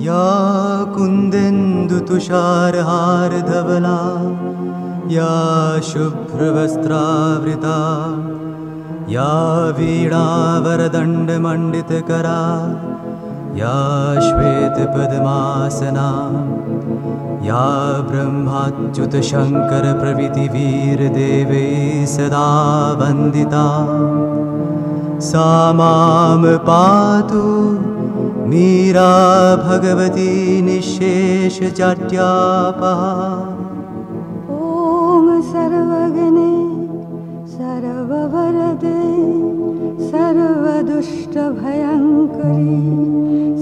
या कुन्देन्दुतुषारहारधवला या शुभ्रवस्त्रावृता या वीणावरदण्डमण्डितकरा या श्वेतपद्मासना या ब्रह्माच्युतशङ्करप्रभृतिवीरदेवैः सदा वन्दिता सा मां पातु मीरा भगवती निःशेषजाड्यापहा। ॐ सर्वगणे सर्ववरदे सर्वदुष्टभयङ्करी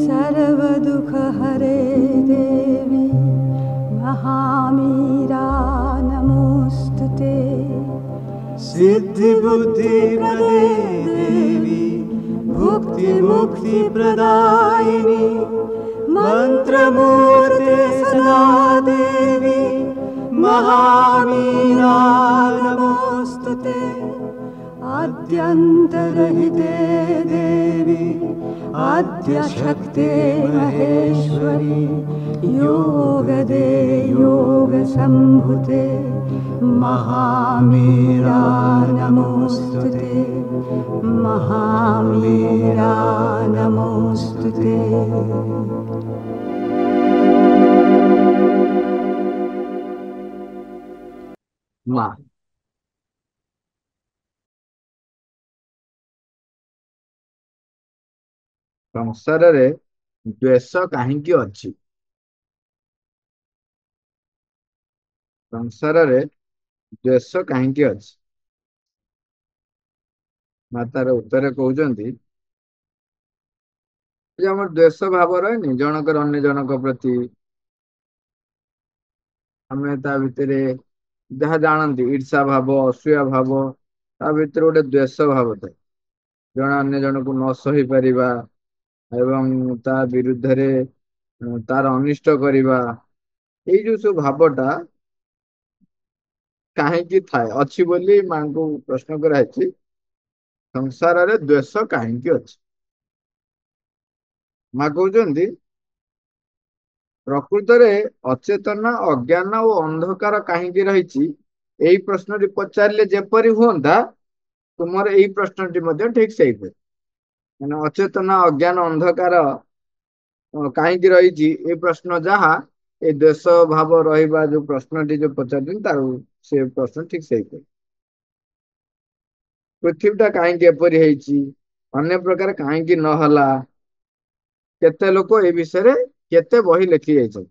सर्वदुःखहरे देवी महामीरा नमोऽस्तुते। सिद्धिबुद्धिप्रदे देवी भुक्तिमुक्तिप्रदायिनी मन्त्रमूर्ते सदा देवी महामीरा नमोऽस्तुते। आद्यन्तरहिते देवी आद्यशक्ते महेश्वरी योगदे योगसम्भुते महामीरा नमोऽस्तुते महामीरा नमोऽस्तुते। माँ संसार रे द्वेष कहीं अच्छी संसार रे द्वेष कहीं अच्छी मातार उत्तर कहते आम द्वेष भाव रही जनकर अन्य जनक प्रति आम ता भितर जहाँ जानती ईर्षा भाव असूया भाव ता भीतर गोटे द्वेष भाव था जन अन्य जन को न सही पारिबा एवं ता विरुद्ध रे तार अनिष्ट करिबा एई जो सब भावटा कहीं थाए अच्छी बोली मां को प्रश्न कराई संसार रे द्वेष कहीं अच्छी माँ कहते प्रकृत में अचेतन अज्ञान और अंधकार कहीं रही यही प्रश्न पचारे जेपरी हुआ तुमर यही प्रश्न ठीक से मैंने अचेतन अज्ञान अंधकार कहीं रही ये प्रश्न जहाँ ये द्वेष भाव रहा जो प्रश्न जो पचार तार से प्रश्न ठीक से पृथ्वीटा कहीं एपरी अन्य प्रकार कहीं नहला केते लोक ए विषय केते बही लिखी जाइछन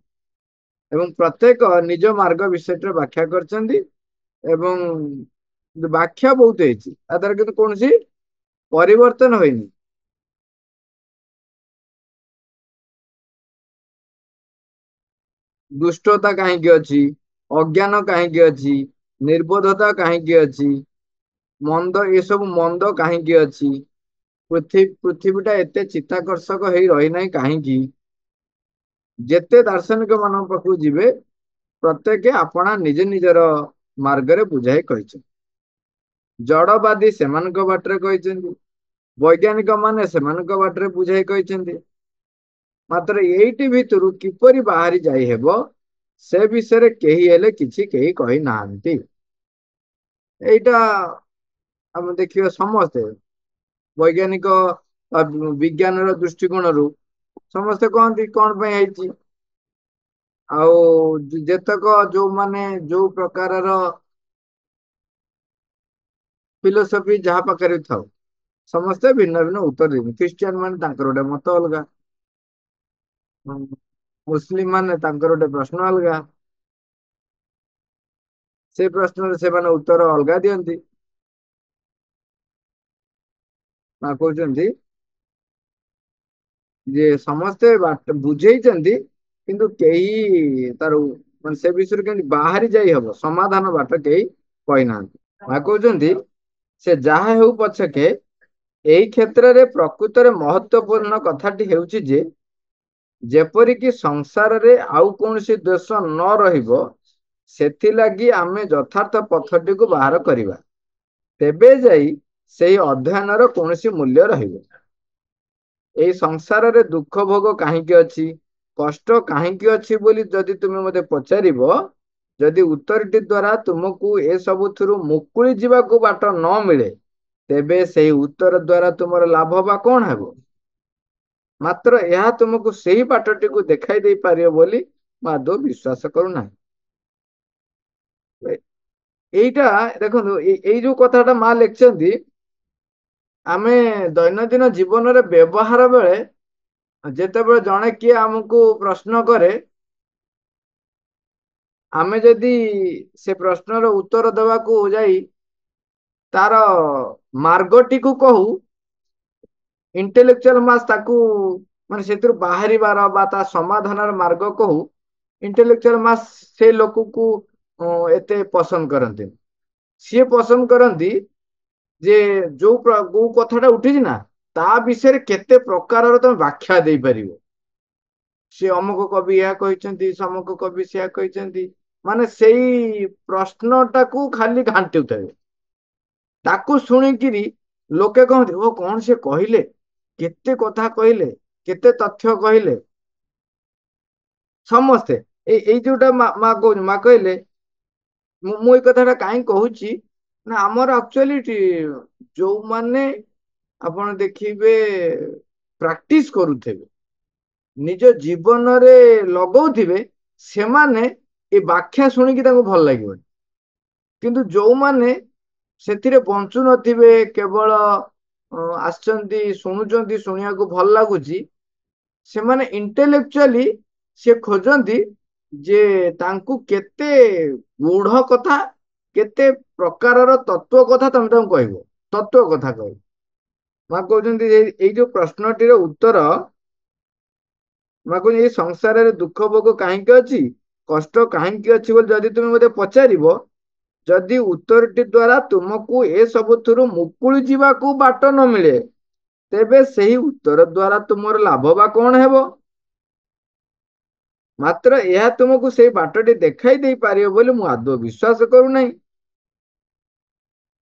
एवं प्रत्येक निज मार्ग विषय व्याख्या करचंदी एवं व्याख्या बहुत है तार कि कौन सी परिवर्तन होइनी दुष्टता कहीं अच्छी अज्ञान कहीं अच्छी निर्बोधता कहीं अच्छी मंद ये सब मंद कहीं अच्छी पृथ्वीटा एत चित्ताकर्षक हो रही ना कहीं जेते दार्शनिक मान पाखु जीवे प्रत्येक अपना निज निजर मार्ग रे बुझाई कही जड़वादी से बाटर कही वैज्ञानिक माने से बाटर बुझाई कही मात्र एटी भितर किपरि बाहरी जाई हेबो से विषय कही हेले किछि कही कही नाहंती एटा हम देखियो समस्ते वैज्ञानिक विज्ञान दृष्टिकोण रु समस्ते कहती कौन पे जेतक जो माने जो प्रकार फिलोसफी जहाँ पाखे था समस्ते भिन्न भिन्न उत्तर दे ख्रीस्टियान मान गोटे मत अलग मुस्लिम माने गोटे प्रश्न अलग से प्रश्न से माने उत्तर अलग दियंती कहते जे समस्ते बुझे किंतु कई तार मान से विषय के बाहरी जाई हबो समाधान बाट कई कही ना कहते से जहा हो पछके एई क्षेत्र रे प्रकृत रे महत्वपूर्ण कथाटी हेउची जे जेपरिक संसार रे आउ कौन सी दोष न रहिबो सेथिलागी आमे यथार्थ पथटी को बाहर करिबा तेबे जाई सेही अध्ययन रो कौन सी मूल्य रहिबो। एई संसार रे दुख भोग काहींके अछि କଷ୍ଟ କାହିଁକି ଅଛି ବୋଲି ଯଦି ତୁମେ ମୋତେ ପଚାରିବ, ଯଦି ଉତ୍ତରଟି ଦ୍ୱାରା ତୁମକୁ ଏସବୁଥିରୁ ମୁକୁଳି ଯିବାକୁ ବାଟ ନ ମିଳେ, ତେବେ ସେହି ଉତ୍ତର ଦ୍ୱାରା ତୁମର ଲାଭ ବା କଣ ହେବ? ମାତ୍ର ଏହା ତୁମକୁ ସେହି ବାଟଟିକୁ ଦେଖାଇ ଦେଇପାରିବ ବୋଲି ମୁଁ ଆଦୌ ବିଶ୍ୱାସ କରୁନାହିଁ। ଏଇଟା ଦେଖନ୍ତୁ, ଏଇ ଯୋଉ କଥାଟା ମା ଲେଖିଛନ୍ତି, ଆମେ ଦୈନନ୍ଦିନ ଜୀବନରେ ବ୍ୟବହାର ବେଳେ ଯେତେବେଳେ ଜଣେ କିଏ ଆମକୁ ପ୍ରଶ୍ନ କରେ, ଆମେ ଯଦି ସେ ପ୍ରଶ୍ନର ଉତ୍ତର ଦେବାକୁ ଯାଇ ତାର ମାର୍ଗଟିକୁ କହୁ, ଇଣ୍ଟେଲେକ୍ଚୁଆଲ ମାସ୍ ତାକୁ ମାନେ ସେଥିରୁ ବାହାରିବାର ବା ତା ସମାଧାନର ମାର୍ଗ କହୁ, ଇଣ୍ଟେଲେକ୍ଚୁଆଲ ମାସ୍ ସେ ଲୋକକୁ ଏତେ ପସନ୍ଦ କରନ୍ତି। ସିଏ ପସନ୍ଦ କରନ୍ତି ଯେ ଯୋଉ କଥାଟା ଉଠିଛି ନା, ତା ବିଷୟରେ କେତେ ପ୍ରକାରର ତମେ ବ୍ୟାଖ୍ୟା ଦେଇପାରିବ। ସେ ଅମୁକ କବି ଏହା କହିଛନ୍ତି, ସମୁକ କବି ସେୟା କହିଛନ୍ତି, ମାନେ ସେଇ ପ୍ରଶ୍ନଟାକୁ ଖାଲି ଘାଣ୍ଟୁଥାଏ। ତାକୁ ଶୁଣିକିରି ଲୋକେ କହନ୍ତି, ଓ କଣ ସେ କହିଲେ, କେତେ କଥା କହିଲେ, କେତେ ତଥ୍ୟ କହିଲେ। ସମସ୍ତେ ଏଇ ଯୋଉଟା ମା କହୁଛି, ମା କହିଲେ, ମୁଁ ଏଇ କଥାଟା କାହିଁ କହୁଛି ନା, ଆମର ଆକ୍ଚୁଆଲି ଯୋଉମାନେ ଆପଣ ଦେଖିବେ ପ୍ରାକ୍ଟିସ କରୁଥିବେ, ନିଜ ଜୀବନରେ ଲଗଉଥିବେ, ସେମାନେ ଏ ବ୍ୟାଖ୍ୟା ଶୁଣିକି ତାଙ୍କୁ ଭଲ ଲାଗିବନି। କିନ୍ତୁ ଯୋଉମାନେ ସେଥିରେ ବଞ୍ଚୁ ନଥିବେ, କେବଳ ଆସିଛନ୍ତି, ଶୁଣୁଛନ୍ତି, ଶୁଣିବାକୁ ଭଲ ଲାଗୁଛି, ସେମାନେ ଇଣ୍ଟେଲେକ୍ଚୁଆଲି ସେ ଖୋଜନ୍ତି ଯେ ତାଙ୍କୁ କେତେ ଗୂଢ କଥା, କେତେ ପ୍ରକାରର ତତ୍ଵ କଥା ତମେ ତାଙ୍କୁ କହିବ, ତତ୍ଵ କଥା କହିବ। ମା କହୁଛନ୍ତି ଏଇ ଯୋଉ ପ୍ରଶ୍ନଟିର ଉତ୍ତର, ମା କହୁଛନ୍ତି ଏଇ ସଂସାରରେ ଦୁଃଖ ଭୋଗ କାହିଁକି ଅଛି, କଷ୍ଟ କାହିଁକି ଅଛି ବୋଲି ଯଦି ତୁମେ ମୋତେ ପଚାରିବ, ଯଦି ଉତ୍ତରଟି ଦ୍ୱାରା ତୁମକୁ ଏସବୁଥିରୁ ମୁକୁଳି ଯିବାକୁ ବାଟ ନ ମିଳେ, ତେବେ ସେହି ଉତ୍ତର ଦ୍ୱାରା ତୁମର ଲାଭ ବା କଣ ହେବ? ମାତ୍ର ଏହା ତୁମକୁ ସେଇ ବାଟଟି ଦେଖାଇ ଦେଇପାରିବ ବୋଲି ମୁଁ ଆଦୌ ବିଶ୍ୱାସ କରୁନାହିଁ।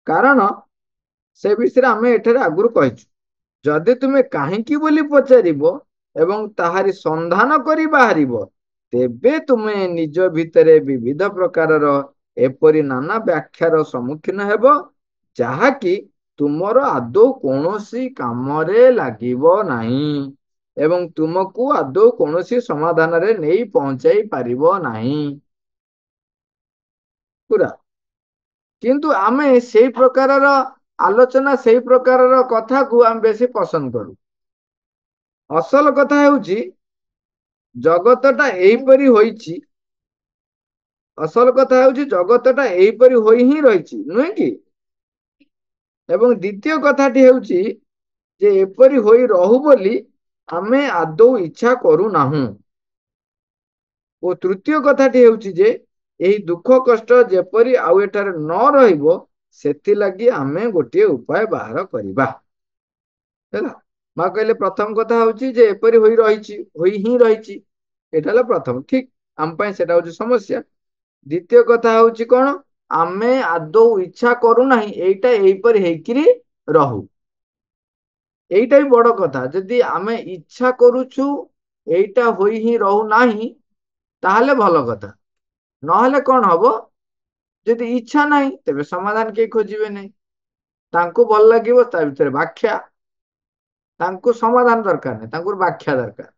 କାରଣ ସେ ବିଷୟରେ ଆମେ ଏଠାରେ ଆଗରୁ କହିଛୁ। ଯଦି ତୁମେ କାହିଁକି ବୋଲି ପଚାରିବ ଏବଂ ତାହାରି ସନ୍ଧାନ କରି ବାହାରିବ, ତେବେ ତୁମେ ନିଜ ଭିତରେ ବିବିଧ ପ୍ରକାରର ଏପରି ନାନା ବ୍ୟାଖ୍ୟାର ସମ୍ମୁଖୀନ ହେବ, ଯାହାକି ତୁମର ଆଦୌ କୌଣସି କାମରେ ଲାଗିବ ନାହିଁ ଏବଂ ତୁମକୁ ଆଦୌ କୌଣସି ସମାଧାନରେ ନେଇ ପହଞ୍ଚାଇ ପାରିବ ନାହିଁ। ପୁରା କିନ୍ତୁ ଆମେ ସେଇ ପ୍ରକାରର ଆଲୋଚନା, ସେଇ ପ୍ରକାରର କଥାକୁ ଆମେ ବେଶୀ ପସନ୍ଦ କରୁ। ଅସଲ କଥା ହେଉଛି ଜଗତଟା ଏହିପରି ହୋଇଛି, ଅସଲ କଥା ହେଉଛି ଜଗତଟା ଏହିପରି ହୋଇ ହିଁ ରହିଛି, ନୁହେଁ କି? ଏବଂ ଦ୍ୱିତୀୟ କଥାଟି ହେଉଛି ଯେ ଏପରି ହୋଇ ରହୁ ବୋଲି ଆମେ ଆଦୌ ଇଚ୍ଛା କରୁନାହୁଁ। ଓ ତୃତୀୟ କଥାଟି ହେଉଛି ଯେ ଏହି ଦୁଃଖ କଷ୍ଟ ଯେପରି ଆଉ ଏଠାରେ ନ ରହିବ, ସେଥିଲାଗି ଆମେ ଗୋଟିଏ ଉପାୟ ବାହାର କରିବା। ହେଲା, ମା କହିଲେ ପ୍ରଥମ କଥା ହେଉଛି ଯେ ଏପରି ହୋଇ ରହିଛି, ହୋଇ ହିଁ ରହିଛି, ଏଇଟା ହେଲା ପ୍ରଥମ, ଠିକ, ଆମ ପାଇଁ ସେଟା ହେଉଛି ସମସ୍ୟା। ଦ୍ୱିତୀୟ କଥା ହେଉଛି କଣ, ଆମେ ଆଦୌ ଇଚ୍ଛା କରୁନାହିଁ ଏଇଟା ଏଇପରି ହେଇକିରି ରହୁ। এইটা ବି ବଡ କଥା। ଯଦି ଆମେ ଇଚ୍ଛା କରୁଛୁ ଏଇଟା ହୋଇ ହିଁ ରହୁନାହିଁ, ତାହେଲେ ଭଲ କଥା। ନହେଲେ କଣ ହବ, ଯଦି ଇଚ୍ଛା ନାହିଁ ତେବେ ସମାଧାନ କେହି ଖୋଜିବେ ନାହିଁ। ତାଙ୍କୁ ଭଲ ଲାଗିବ ତା ଭିତରେ ବ୍ୟାଖ୍ୟା, ତାଙ୍କୁ ସମାଧାନ ଦରକାର ନାହିଁ, ତାଙ୍କୁ ବ୍ୟାଖ୍ୟା ଦରକାର।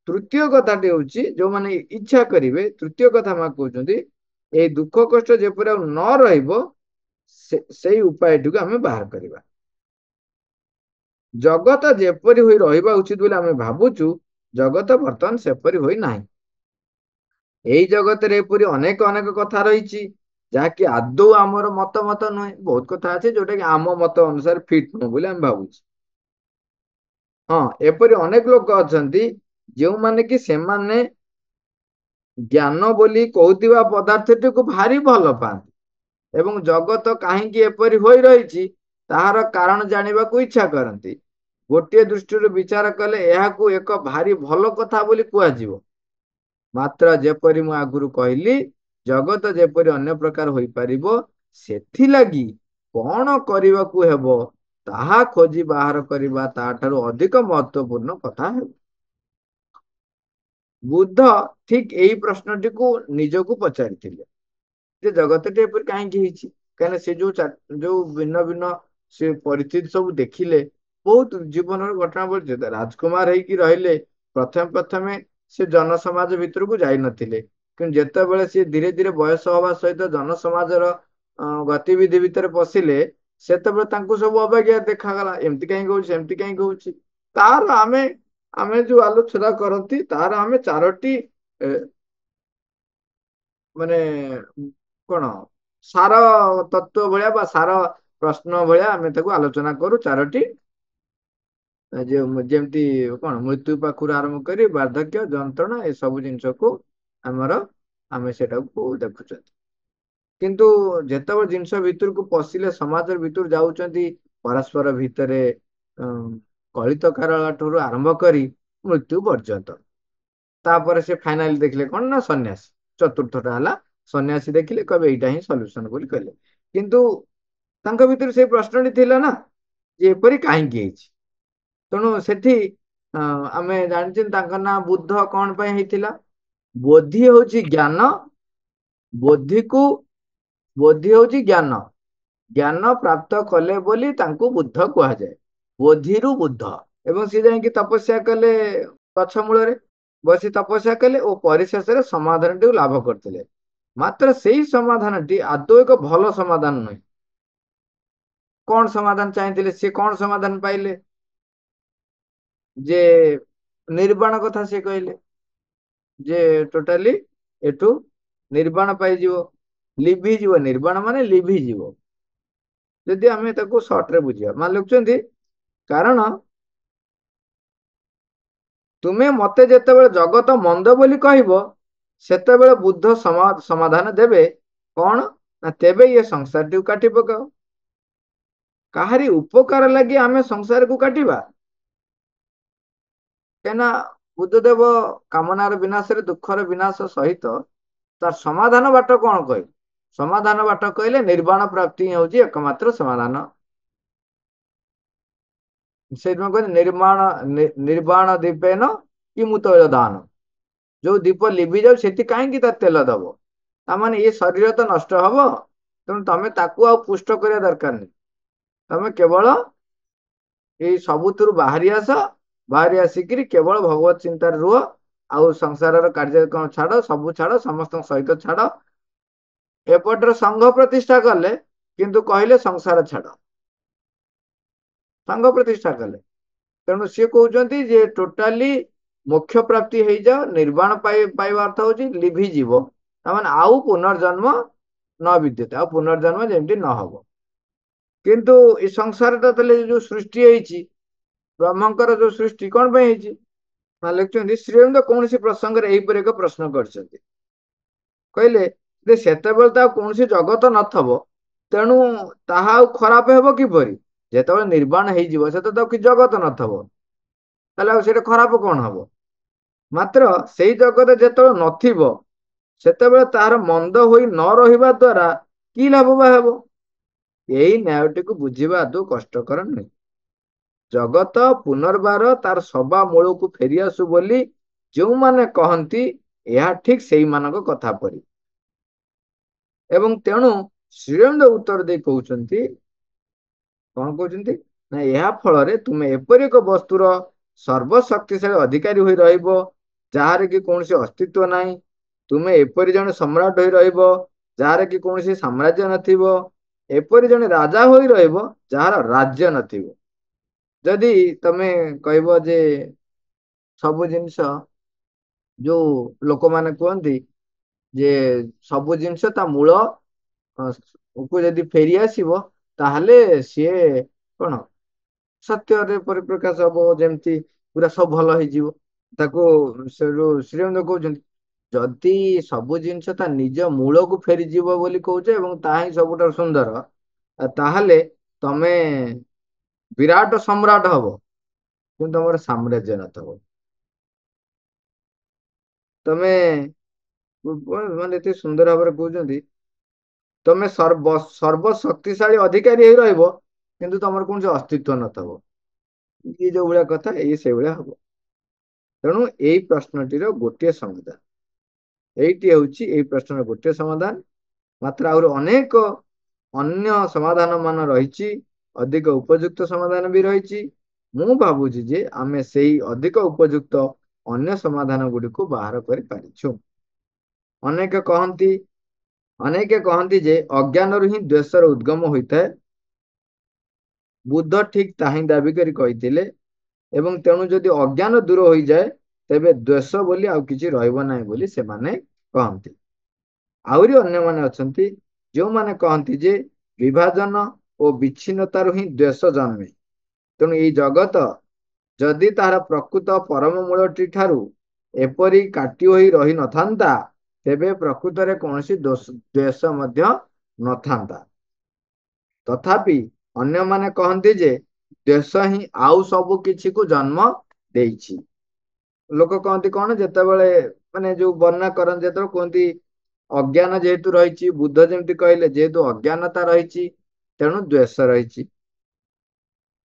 ତୃତୀୟ କଥାଟି ହେଉଛି ଯୋଉମାନେ ଇଚ୍ଛା କରିବେ, ତୃତୀୟ କଥା ମା କହୁଛନ୍ତି ଏଇ ଦୁଃଖ କଷ୍ଟ ଯେପରି ଆଉ ନ ରହିବ, ସେଇ ଉପାୟଟିକୁ ଆମେ ବାହାର କରିବା। ଜଗତ ଯେପରି ହୋଇ ରହିବା ଉଚିତ ବୋଲି ଆମେ ଭାବୁଛୁ, ଜଗତ ବର୍ତ୍ତମାନ ସେପରି ହୋଇ ନାହିଁ। ଏଇ ଜଗତରେ ଏପରି ଅନେକ ଅନେକ କଥା ରହିଛି ଯାହାକି ଆଦୌ ଆମର ମତ ନୁହେଁ। ବହୁତ କଥା ଅଛି ଯୋଉଟା କି ଆମ ମତ ଅନୁସାରେ ଫିଟ୍ ନୁହେଁ ବୋଲି ଆମେ ଭାବୁଛୁ। ହଁ, ଏପରି ଅନେକ ଲୋକ ଅଛନ୍ତି ଯେଉଁମାନେ କି ସେମାନେ ଜ୍ଞାନ ବୋଲି କହୁଥିବା ପଦାର୍ଥଟିକୁ ଭାରି ଭଲ ପାଆନ୍ତି ଏବଂ ଜଗତ କାହିଁକି ଏପରି ହୋଇ ରହିଛି ତାହାର କାରଣ ଜାଣିବାକୁ ଇଚ୍ଛା କରନ୍ତି। ଗୋଟିଏ ଦୃଷ୍ଟିରୁ ବିଚାର କଲେ ଏହାକୁ ଏକ ଭାରି ଭଲ କଥା ବୋଲି କୁହାଯିବ। ମାତ୍ର ଯେପରି ମୁଁ ଆଗରୁ କହିଲି, ଜଗତ ଯେପରି ଅନ୍ୟ ପ୍ରକାର ହୋଇପାରିବ, ସେଥିଲାଗି କଣ କରିବାକୁ ହେବ ତାହା ଖୋଜି ବାହାର କରିବା ତାଠାରୁ ଅଧିକ ମହତ୍ୱପୂର୍ଣ୍ଣ କଥା ହେବ। ବୁଦ୍ଧ ଠିକ ଏଇ ପ୍ରଶ୍ନଟିକୁ ନିଜକୁ ପଚାରିଥିଲେ ଯେ ଜଗତଟି ଏପରି କାହିଁକି ହେଇଛି। କାହିଁକିନା ସେ ଯୋଉ ଭିନ୍ନ ଭିନ୍ନ ସେ ପରିସ୍ଥିତି ସବୁ ଦେଖିଲେ, ବହୁତ ଜୀବନର ଘଟଣା ବଳିଛି। ରାଜକୁମାର ହେଇକି ରହିଲେ, ପ୍ରଥମେ ପ୍ରଥମେ ସେ ଜନସମାଜ ଭିତରକୁ ଯାଇନଥିଲେ, କିନ୍ତୁ ଯେତେବେଳେ ସେ ଧୀରେ ଧୀରେ ବୟସ ହବା ସହିତ ଜନସମାଜର ଗତିବିଧି ଭିତରେ ପଶିଲେ, ସେତେବେଳେ ତାଙ୍କୁ ସବୁ ଅବାଗିଆ ଦେଖାଗଲା। ଏମିତି କାହିଁକି ହଉଛି, ସେମିତି କାହିଁକି ହଉଛି। ତାର ଆମେ ଆମେ ଯୋଉ ଆଲୋଚନା କରନ୍ତି, ତାର ଆମେ ଚାରୋଟି ମାନେ କଣ ସାର ତତ୍ଵ ଭଳିଆ ବା ସାର ପ୍ରଶ୍ନ ଭଳିଆ ଆମେ ତାକୁ ଆଲୋଚନା କରୁ। ଚାରୋଟି ଯେମିତି କଣ ମୃତ୍ୟୁ ପାଖରୁ ଆରମ୍ଭ କରି ବାର୍ଦ୍ଧକ୍ୟ, ଯନ୍ତ୍ରଣା, ଏସବୁ ଜିନିଷକୁ ଆମେ ସେଟାକୁ ଦେଖୁଛନ୍ତି। କିନ୍ତୁ ଯେତେବେଳେ ଜିନିଷ ଭିତରକୁ ପଶିଲେ, ସମାଜର ଭିତରୁ ଯାଉଛନ୍ତି, ପରସ୍ପର ଭିତରେ କଳିତକାର ଠାରୁ ଆରମ୍ଭ କରି ମୃତ୍ୟୁ ପର୍ଯ୍ୟନ୍ତ। ତାପରେ ସେ ଫାଇନାଲି ଦେଖିଲେ କଣ ନା ସନ୍ନ୍ୟାସ। ଚତୁର୍ଥଟା ହେଲା ସନ୍ନ୍ୟାସୀ ଦେଖିଲେ, କହିବେ ଏଇଟା ହିଁ ସଲ୍ୟୁସନ ବୋଲି କହିଲେ। କିନ୍ତୁ ତାଙ୍କ ଭିତରେ ସେଇ ପ୍ରଶ୍ନଟି ଥିଲା ନା ଯେ ଏପରି କାହିଁକି ହେଇଛି। ତେଣୁ ସେଠି ଆମେ ଜାଣିଛେ ତାଙ୍କ ନାଁ ବୁଦ୍ଧ କଣ ପାଇଁ ହେଇଥିଲା। ବୋଧି ହଉଛି ଜ୍ଞାନ, ବୋଧିକୁ ବୋଧି ହଉଛି ଜ୍ଞାନ, ଜ୍ଞାନ ପ୍ରାପ୍ତ କଲେ ବୋଲି ତାଙ୍କୁ ବୁଦ୍ଧ କୁହାଯାଏ। ବୋଧିରୁ ବୁଦ୍ଧ। ଏବଂ ସେ ଯାଇକି ତପସ୍ୟା କଲେ ଗଛ ମୂଳରେ ବସି ତପସ୍ୟା କଲେ ଓ ପରିଶେଷରେ ସମାଧାନଟିକୁ ଲାଭ କରିଥିଲେ। ମାତ୍ର ସେଇ ସମାଧାନଟି ଆଦୌ ଏକ ଭଲ ସମାଧାନ ନୁହେଁ। କଣ ସମାଧାନ ଚାହିଁଥିଲେ, ସେ କଣ ସମାଧାନ ପାଇଲେ ଯେ ନିର୍ବାଣ କଥା ସେ କହିଲେ ଯେ ଟୋଟାଲି ଏଠୁ ନିର୍ବାଣ ପାଇଯିବ, ଲିଭିଯିବ। ନିର୍ବାଣ ମାନେ ଲିଭିଯିବ। ଯଦି ଆମେ ତାକୁ ସର୍ଟରେ ବୁଝିବା, ମାନେ ଲେଖୁଛନ୍ତି କାରଣ ତୁମେ ମତେ ଯେତେବେଳେ ଜଗତ ମନ୍ଦ ବୋଲି କହିବ, ସେତେବେଳେ ବୁଦ୍ଧ ସମାଧାନ ଦେବେ କଣ ନା, ତେବେ ଇଏ ସଂସାରଟିକୁ କାଟି ପକାଅ। କାହାରି ଉପକାର ଲାଗି ଆମେ ସଂସାରକୁ କାଟିବା? କାହିଁକିନା ବୁଦ୍ଧଦେବ କାମନାର ବିନାଶରେ ଦୁଃଖର ବିନାଶ ସହିତ ତାର ସମାଧାନ ବାଟ କଣ କହିଲେ? ସମାଧାନ ବାଟ କହିଲେ ନିର୍ବାଣ ପ୍ରାପ୍ତି ହିଁ ହଉଛି ଏକମାତ୍ର ସମାଧାନ। ସେଇଥିପାଇଁ କହିଲେ ନିର୍ବାଣ ଦୀପେନ କି ମୁଁ ତୈଳ ଦାନ। ଯୋଉ ଦୀପ ଲିଭି ଯାଉ ସେଠି କାହିଁକି ତା ତେଲ ଦବ? ତାମାନେ ଏ ଶରୀର ତ ନଷ୍ଟ ହବ, ତେଣୁ ତମେ ତାକୁ ଆଉ ପୁଷ୍ଟ କରିବା ଦରକାର ନାହିଁ। ତମେ କେବଳ ଏଇ ସବୁଥିରୁ ବାହାରି ଆସ, ବାହାରି ଆସିକିରି କେବଳ ଭଗବତ ଚିନ୍ତାରେ ରୁହ। ଆଉ ସଂସାରର କାର୍ଯ୍ୟକ୍ରମ ଛାଡ, ସବୁ ଛାଡ, ସମସ୍ତଙ୍କ ସହିତ ଛାଡ। ଏପଟରେ ସଂଘ ପ୍ରତିଷ୍ଠା କଲେ, କିନ୍ତୁ କହିଲେ ସଂସାର ଛାଡ। ସଂଘ ପ୍ରତିଷ୍ଠା କଲେ, ତେଣୁ ସିଏ କହୁଛନ୍ତି ଯେ ଟୋଟାଲି ମୋକ୍ଷ ପ୍ରାପ୍ତି ହେଇଯାଅ। ନିର୍ବାଣ ପାଇବା ଅର୍ଥ ହଉଛି ଲିଭିଯିବ। ତାମାନେ ଆଉ ପୁନର୍ଜନ୍ମ ନ ବିଦ୍ୟତେ, ଆଉ ପୁନର୍ଜନ୍ମ ଯେମିତି ନ ହବ। କିନ୍ତୁ ଏ ସଂସାରଟା ତାହେଲେ ଯୋଉ ସୃଷ୍ଟି ହେଇଛି, ବ୍ରହ୍ମଙ୍କର ଯୋଉ ସୃଷ୍ଟି କଣ ପାଇଁ ହେଇଛି? ଲେଖୁଛନ୍ତି ଶ୍ରୀଅରବିନ୍ଦ କୌଣସି ପ୍ରସଙ୍ଗରେ ଏହିପରି ଏକ ପ୍ରଶ୍ନ କରିଛନ୍ତି। କହିଲେ ଯେ ସେତେବେଳେ ତ ଆଉ କୌଣସି ଜଗତ ନଥବ, ତେଣୁ ତାହା ଆଉ ଖରାପ ହେବ କିପରି? ଯେତେବେଳେ ନିର୍ବାଣ ହେଇଯିବ, ସେତେବେଳେ ତ କିଛି ଜଗତ ନଥବ, ତାହେଲେ ଆଉ ସେଇଟା ଖରାପ କଣ ହବ? ମାତ୍ର ସେଇ ଜଗତ ଯେତେବେଳେ ନଥିବ, ସେତେବେଳେ ତାହାର ମନ୍ଦ ହୋଇ ନ ରହିବା ଦ୍ଵାରା କି ଲାଭ ବା ହେବ? ଏହି ନ୍ୟାୟଟିକୁ ବୁଝିବା ଆଦୌ କଷ୍ଟକର ନୁହେଁ। ଜଗତ ପୁନର୍ବାର ତାର ସବା ମୂଳକୁ ଫେରିଆସୁ ବୋଲି ଯେଉଁମାନେ କହନ୍ତି, ଏହା ଠିକ ସେଇମାନଙ୍କ କଥା ପରି। ଏବଂ ତେଣୁ ଶ୍ରୀଅରବିନ୍ଦ ଉତ୍ତର ଦେଇ କହୁଛନ୍ତି, କଣ କହୁଛନ୍ତି ନା, ଏହା ଫଳରେ ତୁମେ ଏପରି ଏକ ବସ୍ତୁର ସର୍ବଶକ୍ତିଶାଳୀ ଅଧିକାରୀ ହୋଇ ରହିବ, ଯାହାର କି କୌଣସି ଅସ୍ତିତ୍ଵ ନାହିଁ। ତୁମେ ଏପରି ଜଣେ ସମ୍ରାଟ ହୋଇ ରହିବ, ଯାହାର କି କୌଣସି ସାମ୍ରାଜ୍ୟ ନଥିବ। ଏପରି ଜଣେ ରାଜା ହୋଇ ରହିବ, ଯାହାର ରାଜ୍ୟ ନଥିବ। ଯଦି ତମେ କହିବ ଯେ ସବୁ ଜିନିଷ, ଯୋଉ ଲୋକମାନେ କୁହନ୍ତି ଯେ ସବୁ ଜିନିଷ ତା ମୂଳ କୁ ଯଦି ଫେରି ଆସିବ, ତାହେଲେ ସିଏ କଣ ସତ୍ୟରେ ପରିପ୍ରକାଶ ହବ, ଯେମିତି ପୁରା ସବୁ ଭଲ ହେଇଯିବ। ତାକୁ ସେଠୁ ଶ୍ରୀଅରବିନ୍ଦ କହୁଛନ୍ତି, ଯଦି ସବୁ ଜିନିଷ ତା ନିଜ ମୂଳକୁ ଫେରିଯିବ ବୋଲି କହୁଛ ଏବଂ ତାହା ହିଁ ସବୁଠାରୁ ସୁନ୍ଦର, ତାହେଲେ ତମେ ବିରାଟ ସମ୍ରାଟ ହବ, କିନ୍ତୁ ତମର ସାମ୍ରାଜ୍ୟ ନଥିବ। ତମେ ମାନେ ଏତେ ସୁନ୍ଦର ଭାବରେ କହୁଛନ୍ତି, ତମେ ସର୍ବ ଶକ୍ତିଶାଳୀ ଅଧିକାରୀ ହେଇ ରହିବ, କିନ୍ତୁ ତମର କୌଣସି ଅସ୍ତିତ୍ଵ ନଥିବ। ଇଏ ଯୋଉ ଭଳିଆ କଥା, ଇଏ ସେଇଭଳିଆ ହବ। ତେଣୁ ଏଇ ପ୍ରଶ୍ନଟିର ଗୋଟିଏ ସମାଧାନ, ଏଇଟି ହେଉଛି ଏଇ ପ୍ରଶ୍ନର ଗୋଟିଏ ସମାଧାନ। ମାତ୍ର ଆହୁରି ଅନେକ ଅନ୍ୟ ସମାଧାନ ମାନ ରହିଛି, ଅଧିକ ଉପଯୁକ୍ତ ସମାଧାନ ବି ରହିଛି। ମୁଁ ଭାବୁଛି ଯେ ଆମେ ସେଇ ଅଧିକ ଉପଯୁକ୍ତ ଅନ୍ୟ ସମାଧାନ ଗୁଡ଼ିକୁ ବାହାର କରିପାରିଛୁ। ଅନେକ କହନ୍ତି ଯେ ଅଜ୍ଞାନରୁ ହିଁ ଦ୍ୱେଷର ଉଦ୍ଗମ ହୋଇଥାଏ। ବୁଦ୍ଧ ଠିକ୍ ତାହିଁ ଦାବି କରି କହିଥିଲେ। ଏବଂ ତେଣୁ ଯଦି ଅଜ୍ଞାନ ଦୂର ହୋଇଯାଏ ତେବେ ଦ୍ୱେଷ ବୋଲି ଆଉ କିଛି ରହିବ ନାହିଁ ବୋଲି ସେମାନେ କହନ୍ତି। ଆହୁରି ଅନ୍ୟମାନେ ଅଛନ୍ତି ଯେଉଁମାନେ କହନ୍ତି ଯେ ବିଭାଜନ ଓ ବିଚ୍ଛିନ୍ନତାରୁ ହିଁ ଦ୍ୱେଷ ଜନ୍ମେ। ତେଣୁ ଏଇ ଜଗତ ଯଦି ତାହାର ପ୍ରକୃତ ପରମ ମୂଳଟି ଠାରୁ ଏପରି କାଟି ହୋଇ ରହିନଥାନ୍ତା ତେବେ ପ୍ରକୃତରେ କୌଣସି ଦ୍ୱେଷ ମଧ୍ୟ ନଥାନ୍ତା। ତଥାପି ଅନ୍ୟମାନେ କହନ୍ତି ଯେ ଦ୍ୱେଷ ହିଁ ଆଉ ସବୁ କିଛିକୁ ଜନ୍ମ ଦେଇଛି। ଲୋକ କହନ୍ତି କଣ, ଯେତେବେଳେ ମାନେ ଯୋଉ ବର୍ଣ୍ଣନା କରନ୍ତି ଯେତେବେଳେ କୁହନ୍ତି ଅଜ୍ଞାନ ଯେହେତୁ ରହିଛି, ବୁଦ୍ଧ ଯେମିତି କହିଲେ ଯେହେତୁ ଅଜ୍ଞାନତା ରହିଛି ତେଣୁ ଦ୍ୱେଷ ରହିଛି।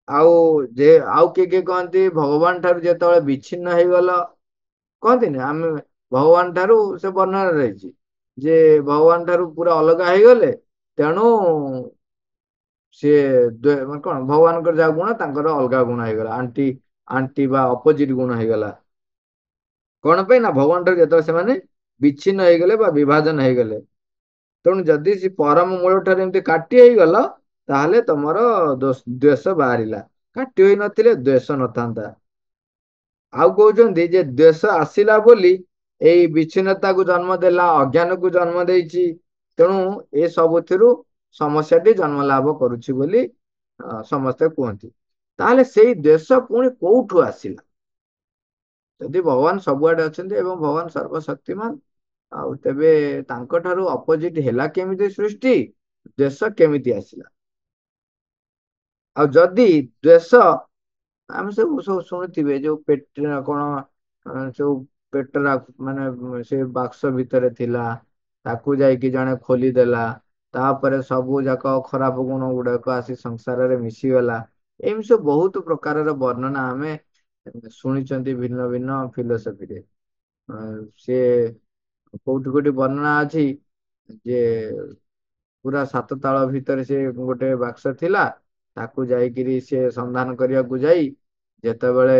ଆଉ କିଏ କିଏ କହନ୍ତି ଭଗବାନ ଠାରୁ ଯେତେବେଳେ ବିଚ୍ଛିନ୍ନ ହେଇଗଲ, କହନ୍ତିନି ଆମେ ଭଗବାନ ଠାରୁ, ସେ ବର୍ଣ୍ଣନା ରହିଛି ଯେ ଭଗବାନ ଠାରୁ ପୁରା ଅଲଗା ହେଇଗଲେ ତେଣୁ ସିଏ କଣ ଭଗବାନଙ୍କର ଯାହା ଗୁଣ ତାଙ୍କର ଅଲଗା ଗୁଣ ହେଇଗଲା, ଆଣ୍ଟି ବା ଅପୋଜିଟ ଗୁଣ ହେଇଗଲା। କଣ ପାଇଁ ନା ଭଗବାନ ଠାରୁ ଯେତେବେଳେ ସେମାନେ ବିଚ୍ଛିନ୍ନ ହେଇଗଲେ ବା ବିଭାଜନ ହେଇଗଲେ। ତେଣୁ ଯଦି ସେ ପରମ ମୂଳ ଠାରୁ ଏମିତି କାଟି ହେଇଗଲ ତାହେଲେ ତମର ଦ୍ୱେଷ ବାହାରିଲା। କାଟି ହୋଇ ନଥିଲେ ଦ୍ୱେଷ ନଥାନ୍ତା। ଆଉ କହୁଛନ୍ତି ଯେ ଦ୍ୱେଷ ଆସିଲା ବୋଲି ଏଇ ବିଚ୍ଛିନ୍ନତାକୁ ଜନ୍ମ ଦେଲା, ଅଜ୍ଞାନକୁ ଜନ୍ମ ଦେଇଛି। ତେଣୁ ଏ ସବୁଥିରୁ ସମସ୍ୟାଟି ଜନ୍ମ ଲାଭ କରୁଛି ବୋଲି ସମସ୍ତେ କୁହନ୍ତି। ତାହେଲେ ସେଇ ଦ୍ୱେଷ ପୁଣି କୋଉଠୁ ଆସିଲା? ଯଦି ଭଗବାନ ସବୁଆଡେ ଅଛନ୍ତି ଏବଂ ଭଗବାନ ସର୍ବଶକ୍ତିମାନ, ଆଉ ତେବେ ତାଙ୍କ ଠାରୁ ଅପୋଜିଟ ହେଲା କେମିତି ସୃଷ୍ଟି? ଦ୍ୱେଷ କେମିତି ଆସିଲା? ଆଉ ଯଦି ଦ୍ୱେଷ, ଆମେ ସବୁ ଶୁଣିଥିବେ ଯୋଉ କଣ ସବୁ ପେଟରା ମାନେ ସେ ବାକ୍ସ ଭିତରେ ଥିଲା, ତାକୁ ଯାଇକି ଜଣେ ଖୋଲିଦେଲା, ତାପରେ ସବୁ ଯାକ ଖରାପ ଗୁଣ ଗୁଡାକ ଆସି ସଂସାରରେ ମିଶିଗଲା। ଏମିତି ସବୁ ବହୁତ ପ୍ରକାରର ବର୍ଣ୍ଣନା ଆମେ ଶୁଣିଛନ୍ତି ଭିନ୍ନ ଭିନ୍ନ ଫିଲୋସଫିରେ। ସେ କୋଉଠି ବର୍ଣ୍ଣନା ଅଛି ଯେ ପୁରା 7 ତାଳ ଭିତରେ ସେ ଗୋଟେ ବାକ୍ସ ଥିଲା, ତାକୁ ଯାଇକିରି ସେ ସନ୍ଧାନ କରିବାକୁ ଯାଇ ଯେତେବେଳେ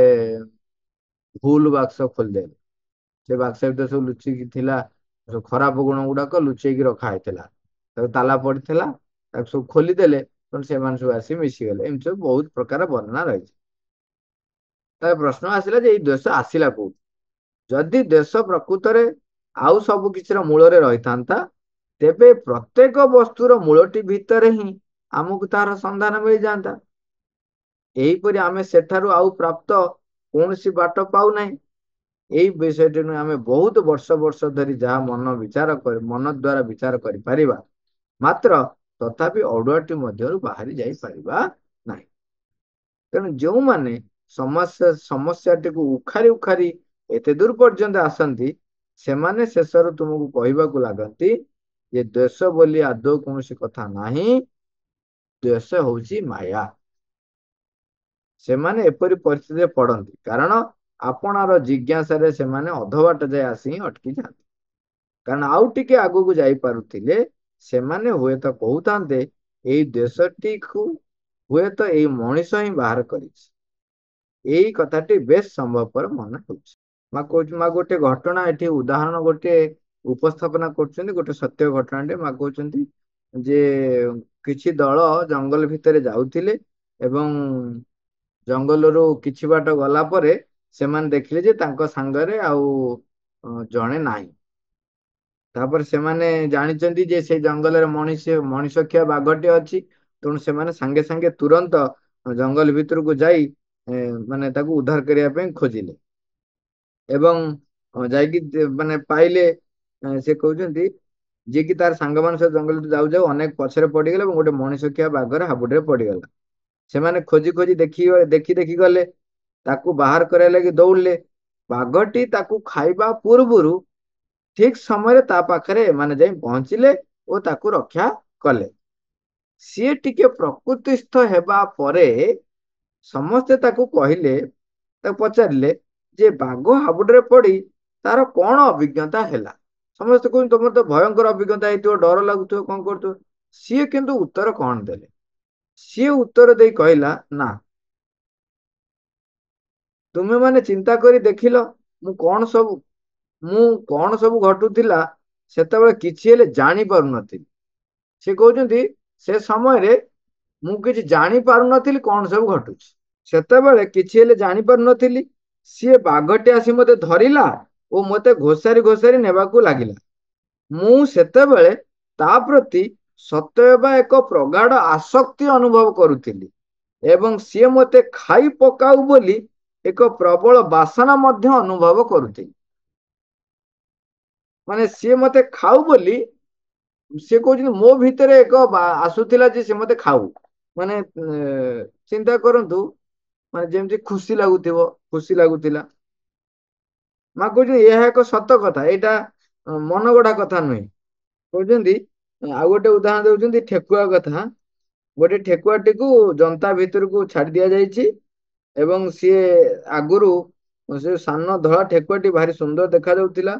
ଭୁଲ ବାକ୍ସ ଖୋଲିଦେଲେ, ସେ ବାକ୍ସ ଭିତରେ ସବୁ ଲୁଚିକି ଥିଲା ସବୁ ଖରାପ ଗୁଣ ଗୁଡାକ ଲୁଚେଇକି ରଖା ହେଇଥିଲା। ତାକୁ ତାଲା ପଡିଥିଲା, ତାକୁ ସବୁ ଖୋଲିଦେଲେ ତେଣୁ ସେମାନେ ସବୁ ଆସି ମିଶିଗଲେ। ଏମିତି ସବୁ ବହୁତ ପ୍ରକାର ବର୍ଣ୍ଣନା ରହିଛି। ତାପରେ ପ୍ରଶ୍ନ ଆସିଲା ଯେ ଏଇ ଦ୍ୱେଷ ଆସିଲା କୋଉଠୁ? ଯଦି ଦ୍ୱେଷ ପ୍ରକୃତରେ ଆଉ ସବୁ କିଛିର ମୂଳରେ ରହିଥାନ୍ତା ତେବେ ପ୍ରତ୍ୟେକ ବସ୍ତୁର ମୂଳଟି ଭିତରେ ହିଁ ଆମକୁ ତାହାର ସନ୍ଧାନ ମିଳିଯାଆନ୍ତା। ଏହିପରି ଆମେ ସେଠାରୁ ଆଉ ପ୍ରାପ୍ତ କୌଣସି ବାଟ ପାଉନାହିଁ। ଏଇ ବିଷୟଟି ଆମେ ବହୁତ ବର୍ଷ ଧରି ଯାହା ମନ ଦ୍ୱାରା ବିଚାର କରିପାରିବା, ମାତ୍ର ତଥାପି ଅଡୁଆଟି ମଧ୍ୟରୁ ବାହାରି ଯାଇପାରିବା ନାହିଁ। ତେଣୁ ଯେଉଁମାନେ ସମସ୍ୟାଟିକୁ ଉଖାରି ଏତେ ଦୂର ପର୍ଯ୍ୟନ୍ତ ଆସନ୍ତି, ସେମାନେ ଶେଷରୁ ତୁମକୁ କହିବାକୁ ଲାଗନ୍ତି ଯେ ଦ୍ୱେଷ ବୋଲି ଆଦୌ କୌଣସି କଥା ନାହିଁ, ଦ୍ୱେଷ ହେଉଛି ମାୟା। ସେମାନେ ଏପରି ପରିସ୍ଥିତିରେ ପଡନ୍ତି କାରଣ ଆପଣାର ଜିଜ୍ଞାସାରେ ସେମାନେ ଅଧବାଟ ଯାଏ ଆସି ହିଁ ଅଟକି ଯାଆନ୍ତି। କାରଣ ଆଉ ଟିକେ ଆଗକୁ ଯାଇପାରୁଥିଲେ ସେମାନେ ହୁଏତ କହୁଥାନ୍ତେ ଏଇ ଦ୍ୱେଷଟିକୁ ହୁଏତ ଏଇ ମଣିଷ ହିଁ ବାହାର କରିଛି। ଏଇ କଥାଟି ବେଶ ସମ୍ଭବପର ମନେ ହେଉଛି। ମା ଗୋଟେ ଘଟଣା ଏଠି ଉଦାହରଣ ଗୋଟେ ଉପସ୍ଥାପନା କରୁଛନ୍ତି, ଗୋଟେ ସତ୍ୟ ଘଟଣାଟେ। ମା କହୁଛନ୍ତି ଯେ କିଛି ଦଳ ଜଙ୍ଗଲ ଭିତରେ ଯାଉଥିଲେ ଏବଂ ଜଙ୍ଗଲରୁ କିଛି ବାଟ ଗଲା ପରେ ସେମାନେ ଦେଖିଲେ ଯେ ତାଙ୍କ ସାଙ୍ଗରେ ଆଉ ଜଣେ ନାହିଁ। ତାପରେ ସେମାନେ ଜାଣିଛନ୍ତି ଯେ ସେଇ ଜଙ୍ଗଲରେ ମଣିଷଖିଆ ବାଘଟି ଅଛି। ତେଣୁ ସେମାନେ ସାଙ୍ଗେ ସାଙ୍ଗେ ତୁରନ୍ତ ଜଙ୍ଗଲ ଭିତରକୁ ଯାଇ ମାନେ ତାକୁ ଉଦ୍ଧାର କରିବା ପାଇଁ ଖୋଜିଲେ ଏବଂ ଯାଇକି ମାନେ ପାଇଲେ। ସେ କହୁଛନ୍ତି ଯିଏକି ତାର ସାଙ୍ଗମାନ ସହ ଜଙ୍ଗଲ ଯାଉ ଯାଉ ଅନେକ ପଛରେ ପଡିଗଲେ ଏବଂ ଗୋଟେ ମଣିଷଖିଆ ବାଘର ହାବୁଡରେ ପଡିଗଲା। ସେମାନେ ଖୋଜି ଦେଖି ଗଲେ, ତାକୁ ବାହାର କରିବା ଲାଗି ଦୌଡିଲେ। ବାଘଟି ତାକୁ ଖାଇବା ପୂର୍ବରୁ ଠିକ ସମୟରେ ତା ପାଖରେ ଏମାନେ ଯାଇ ପହଞ୍ଚିଲେ ଓ ତାକୁ ରକ୍ଷା କଲେ। ସିଏ ଟିକେ ପ୍ରକୃତିସ୍ଥ ହେବା ପରେ ସମସ୍ତେ ତାକୁ ପଚାରିଲେ ଯେ ବାଘ ହାବୁଡରେ ପଡି ତାର କଣ ଅଭିଜ୍ଞତା ହେଲା। ସମସ୍ତେ କହୁଛନ୍ତି ତମର ତ ଭୟଙ୍କର ଅଭିଜ୍ଞତା ହେଇଥିବ, ଡର ଲାଗୁଥିବ, କଣ କରୁଥିବ। ସିଏ କିନ୍ତୁ ଉତ୍ତର କଣ ଦେଲେ? ସିଏ ଉତ୍ତର ଦେଇ କହିଲା, ନା ତୁମେ ମାନେ ଚିନ୍ତା କରି ଦେଖିଲ ମୁଁ କଣ ସବୁ ମୁଁ କଣ ସବୁ ଘଟୁଥିଲା ସେତେବେଳେ କିଛି ହେଲେ ଜାଣି ପାରୁନଥିଲି। ସେ କହୁଛନ୍ତି ସେ ସମୟରେ ମୁଁ କିଛି ଜାଣି ପାରୁନଥିଲି କଣ ସବୁ ଘଟୁଛି। ସେତେବେଳେ କିଛି ହେଲେ ଜାଣି ପାରୁନଥିଲି। ସିଏ ବାଘଟି ଆସି ମତେ ଧରିଲା ଓ ମତେ ଘୋଷାରି ଘୋଷାରି ନେବାକୁ ଲାଗିଲା। ମୁଁ ସେତେବେଳେ ତା ପ୍ରତି ସତେଅବା ଏକ ପ୍ରଗାଢ ଆସକ୍ତି ଅନୁଭବ କରୁଥିଲି ଏବଂ ସିଏ ମତେ ଖାଇ ପକାଉ ବୋଲି ଏକ ପ୍ରବଳ ବାସନା ମଧ୍ୟ ଅନୁଭବ କରୁଥିଲି। ମାନେ ସିଏ ମତେ ଖାଉ ବୋଲି ସିଏ କହୁଛନ୍ତି ମୋ ଭିତରେ ଏକ ଆସୁଥିଲା ଯେ ସେ ମତେ ଖାଉ। ମାନେ ଚିନ୍ତା କରନ୍ତୁ, ମାନେ ଯେମିତି ଖୁସି ଲାଗୁଥିବ, ଖୁସି ଲାଗୁଥିଲା। ମା କହୁଛନ୍ତି ଏହା ଏକ ସତ କଥା, ଏଇଟା ମନ ଗଢା କଥା ନୁହେଁ। କହୁଛନ୍ତି ଆଉ ଗୋଟେ ଉଦାହରଣ ଦଉଛନ୍ତି ଠେକୁଆ କଥା। ଗୋଟେ ଠେକୁଆଟିକୁ ଜନ୍ତା ଭିତରକୁ ଛାଡି ଦିଆଯାଇଛି ଏବଂ ସିଏ ଆଗରୁ ସେ ସାନ ଧଳା ଠେକୁଆଟି ଭାରି ସୁନ୍ଦର ଦେଖା ଯାଉଥିଲା।